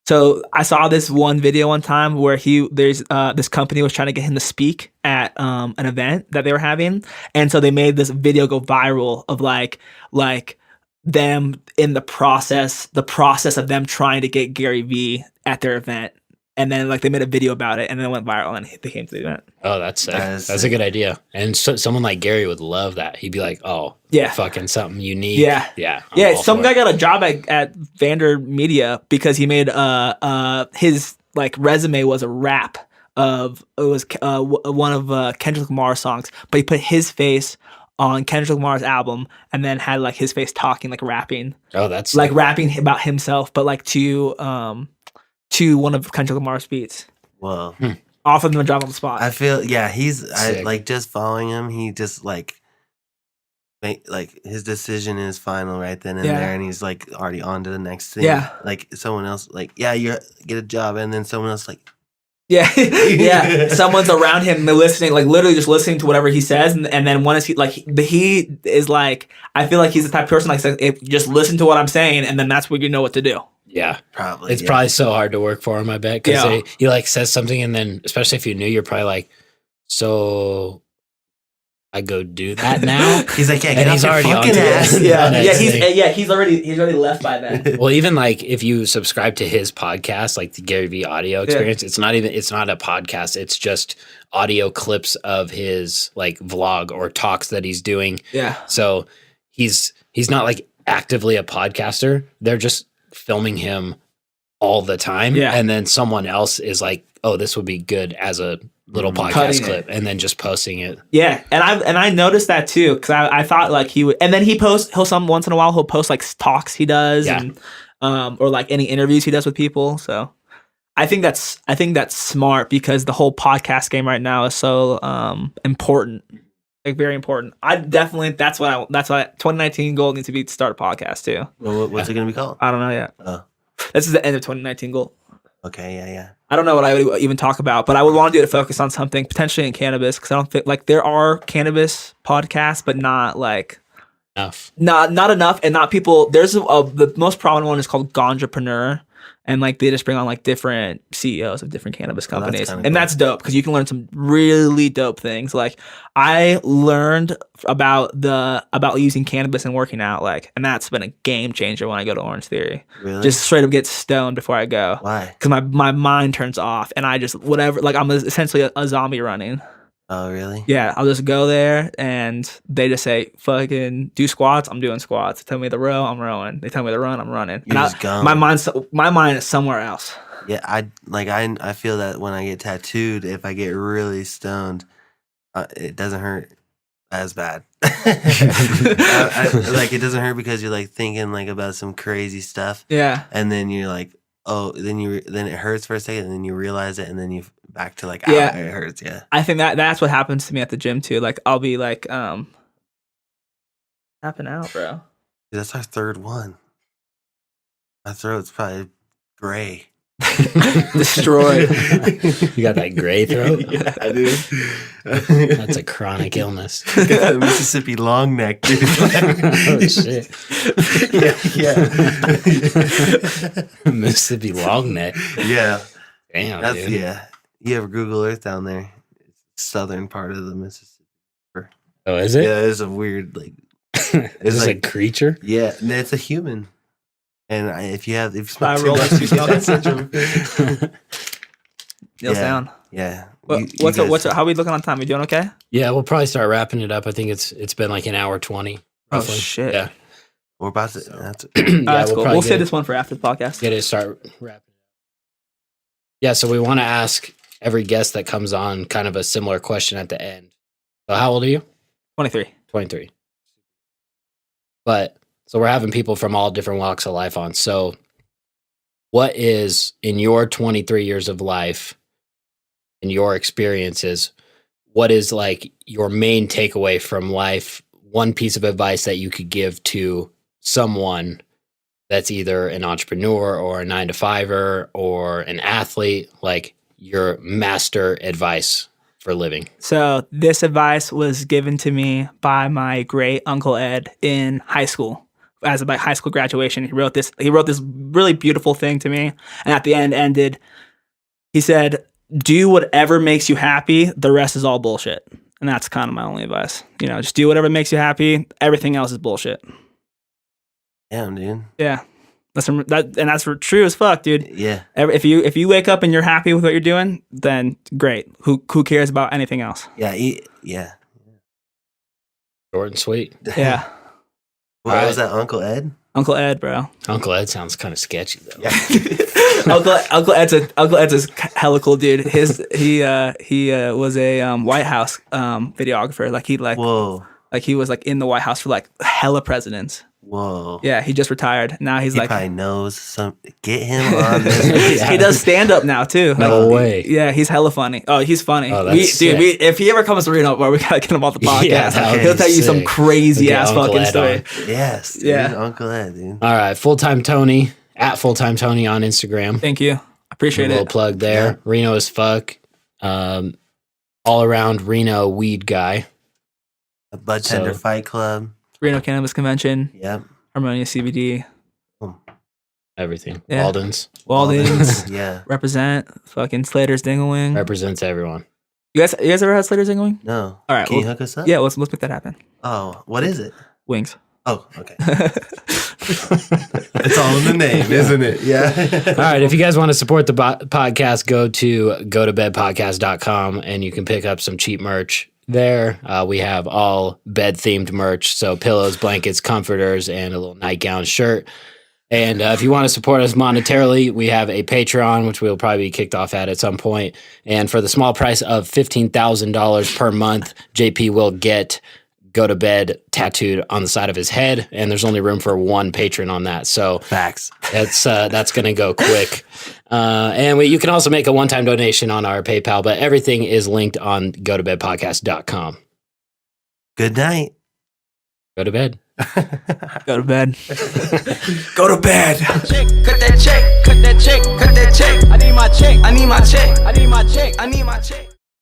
So I saw this one video one time where there's this company was trying to get him to speak at an event that they were having, and so they made this video go viral of like them in the process of them trying to get Gary Vee at their event, and then like they made a video about it, and then it went viral, and they came to the event. Oh, that's sick. That's a good idea. And someone like Gary would love that. He'd be like, "Oh, yeah, fucking something unique." Yeah, yeah. Some guy got a job at Vander Media because he made his like resume was a rap of one of Kendrick Lamar's songs, but he put his face on Kendrick Lamar's album and then had like his face talking like rapping. Oh, that's like rapping about himself, but like to one of Kendrick Lamar's beats. Whoa. Offered him a job on the spot. I feel I like just following him. He just like his decision is final right then and there, and he's like already on to the next thing. Yeah, like someone else like you get a job, and then someone else like someone's around him listening, like literally just listening to whatever he says, and then once he is like I feel like he's the type of person like just listen to what I'm saying, and then that's when you know what to do. Yeah, probably. It's probably so hard to work for him, I bet, because he like says something, and then especially if you're new, you're probably like, so I go do that now. He's like, and he's already on it. He's already left by then. Well, even like if you subscribe to his podcast, like the Gary Vee audio experience, it's not a podcast. It's just audio clips of his like vlog or talks that he's doing. Yeah. So he's not like actively a podcaster. They're just filming him all the time, and then someone else is like, oh, this would be good as a little podcast clip, and then just posting it. Yeah, and I noticed that too, because I thought like he would, and then once in a while he'll post like talks he does, and or like any interviews he does with people. So I think that's smart, because the whole podcast game right now is so important. Like very important. That's why 2019 goal needs to be to start a podcast too. Well, what's it gonna be called? I don't know yet. This is the end of 2019 goal. Okay, yeah. I don't know what I would even talk about, but I would want to do it to focus on something potentially in cannabis, because I don't think like there are cannabis podcasts, but not like enough. Not enough, and not people. There's the most prominent one is called Ganjapreneur. And like they just bring on like different CEOs of different cannabis companies, and that's dope, because you can learn some really dope things. Like I learned about using cannabis and working out, like, and that's been a game changer when I go to Orange Theory. Really? Just straight up get stoned before I go. Why? Because my mind turns off, and I just whatever. Like I'm essentially a zombie running. Oh, really? Yeah, I'll just go there, and they just say, fucking do squats, I'm doing squats. They tell me to row, I'm rowing. They tell me to run, I'm running. You're just gone. My mind is somewhere else. Yeah, I feel that when I get tattooed, if I get really stoned, it doesn't hurt as bad. Like it doesn't hurt because you're like thinking like about some crazy stuff. Yeah. And then you're like, oh, then it hurts for a second, and then you realize it, and then you back to like, it hurts. Yeah. I think that's what happens to me at the gym too. Like I'll be like, tapping out, bro. Dude, that's our third one. My throat's probably gray. Destroyed. You got that gray throat? Yeah, I do. That's a chronic illness. Mississippi long neck, dude. Oh shit. Yeah. Mississippi long neck. Yeah. Damn, dude. Yeah. You ever Google Earth down there? It's the southern part of the Mississippi River. Oh, is it? Yeah, it's a weird like. Is this like a creature? Yeah, it's a human. And if you smell too much syndrome, nails down. Yeah. How are we looking on time? We doing okay? Yeah, we'll probably start wrapping it up. I think it's been like an hour 20. Roughly. Oh shit. Yeah. We're about to. That's That's cool. probably We'll get save it- this one for after the podcast. Get it start wrapping. Yeah, so we want to ask every guest that comes on kind of a similar question at the end. So how old are you? 23. 23. But so we're having people from all different walks of life on. So what is, in your 23 years of life and your experiences, what is like your main takeaway from life? One piece of advice that you could give to someone that's either an entrepreneur or a 9-to-5er or an athlete, like your master advice for living. So this advice was given to me by my great Uncle Ed in high school. As of my high school graduation, he wrote this really beautiful thing to me. And at the end ended, he said, do whatever makes you happy. The rest is all bullshit. And that's kind of my only advice. You know, just do whatever makes you happy. Everything else is bullshit. damn, dude. Yeah. That's true as fuck, dude. Yeah. If you wake up and you're happy with what you're doing, then great. Who cares about anything else? Yeah. Yeah. Short and sweet. Yeah. What All was right. that, Uncle Ed? Uncle Ed, bro. Uncle Ed sounds kind of sketchy though. Uncle Ed's a hella cool dude. He was a White House videographer. Whoa. Like he was like in the White House for like hella presidents. Whoa. Yeah, he just retired. Now he's He like probably knows some. Get him on this. Yeah. he does stand up now too. No Like, way. Yeah, he's hella funny. Oh, he's funny. Oh, that's sick. If he ever comes to Reno, bro, we gotta get him off the podcast. Yeah, that would He'll be tell you some sick. crazy Get ass Uncle fucking Ed story. on. Yes. Dude, Yeah. Uncle Ed, dude. All right, Full-Time Tony, at Full-Time Tony on Instagram. Thank you. Appreciate A little it. plug there. Yeah. Reno As Fuck. All around Reno Weed Guy. A Bud Tender So- Fight Club. Reno Cannabis Convention, Yep. Harmonia CBD, Everything. Yeah. Walden's. Yeah. represent fucking Slater's Dingawing. Represents everyone. You guys ever had Slater's Dingawing? No. All right, Can you well, hook us up? Yeah, let's make that happen. Oh, what is it? Wings. Oh, okay. It's all in the name, isn't it? Yeah. All right, if you guys want to support the podcast, go to gotobedpodcast.com and you can pick up some cheap merch there. We have all bed-themed merch, so pillows, blankets, comforters, and a little nightgown shirt. And if you want to support us monetarily, we have a Patreon, which we'll probably be kicked off at some point. And for the small price of $15,000 per month, JP will get Go to Bed tattooed on the side of his head, and there's only room for one patron on that. So Facts. that's going to go quick. And you can also make a one-time donation on our PayPal, but everything is linked on gotobedpodcast.com. Good night. Go to bed. Go to bed. Go to bed. Check, cut that check, cut that check, cut that check. I need my check, I need my check, I need my check, I need my check.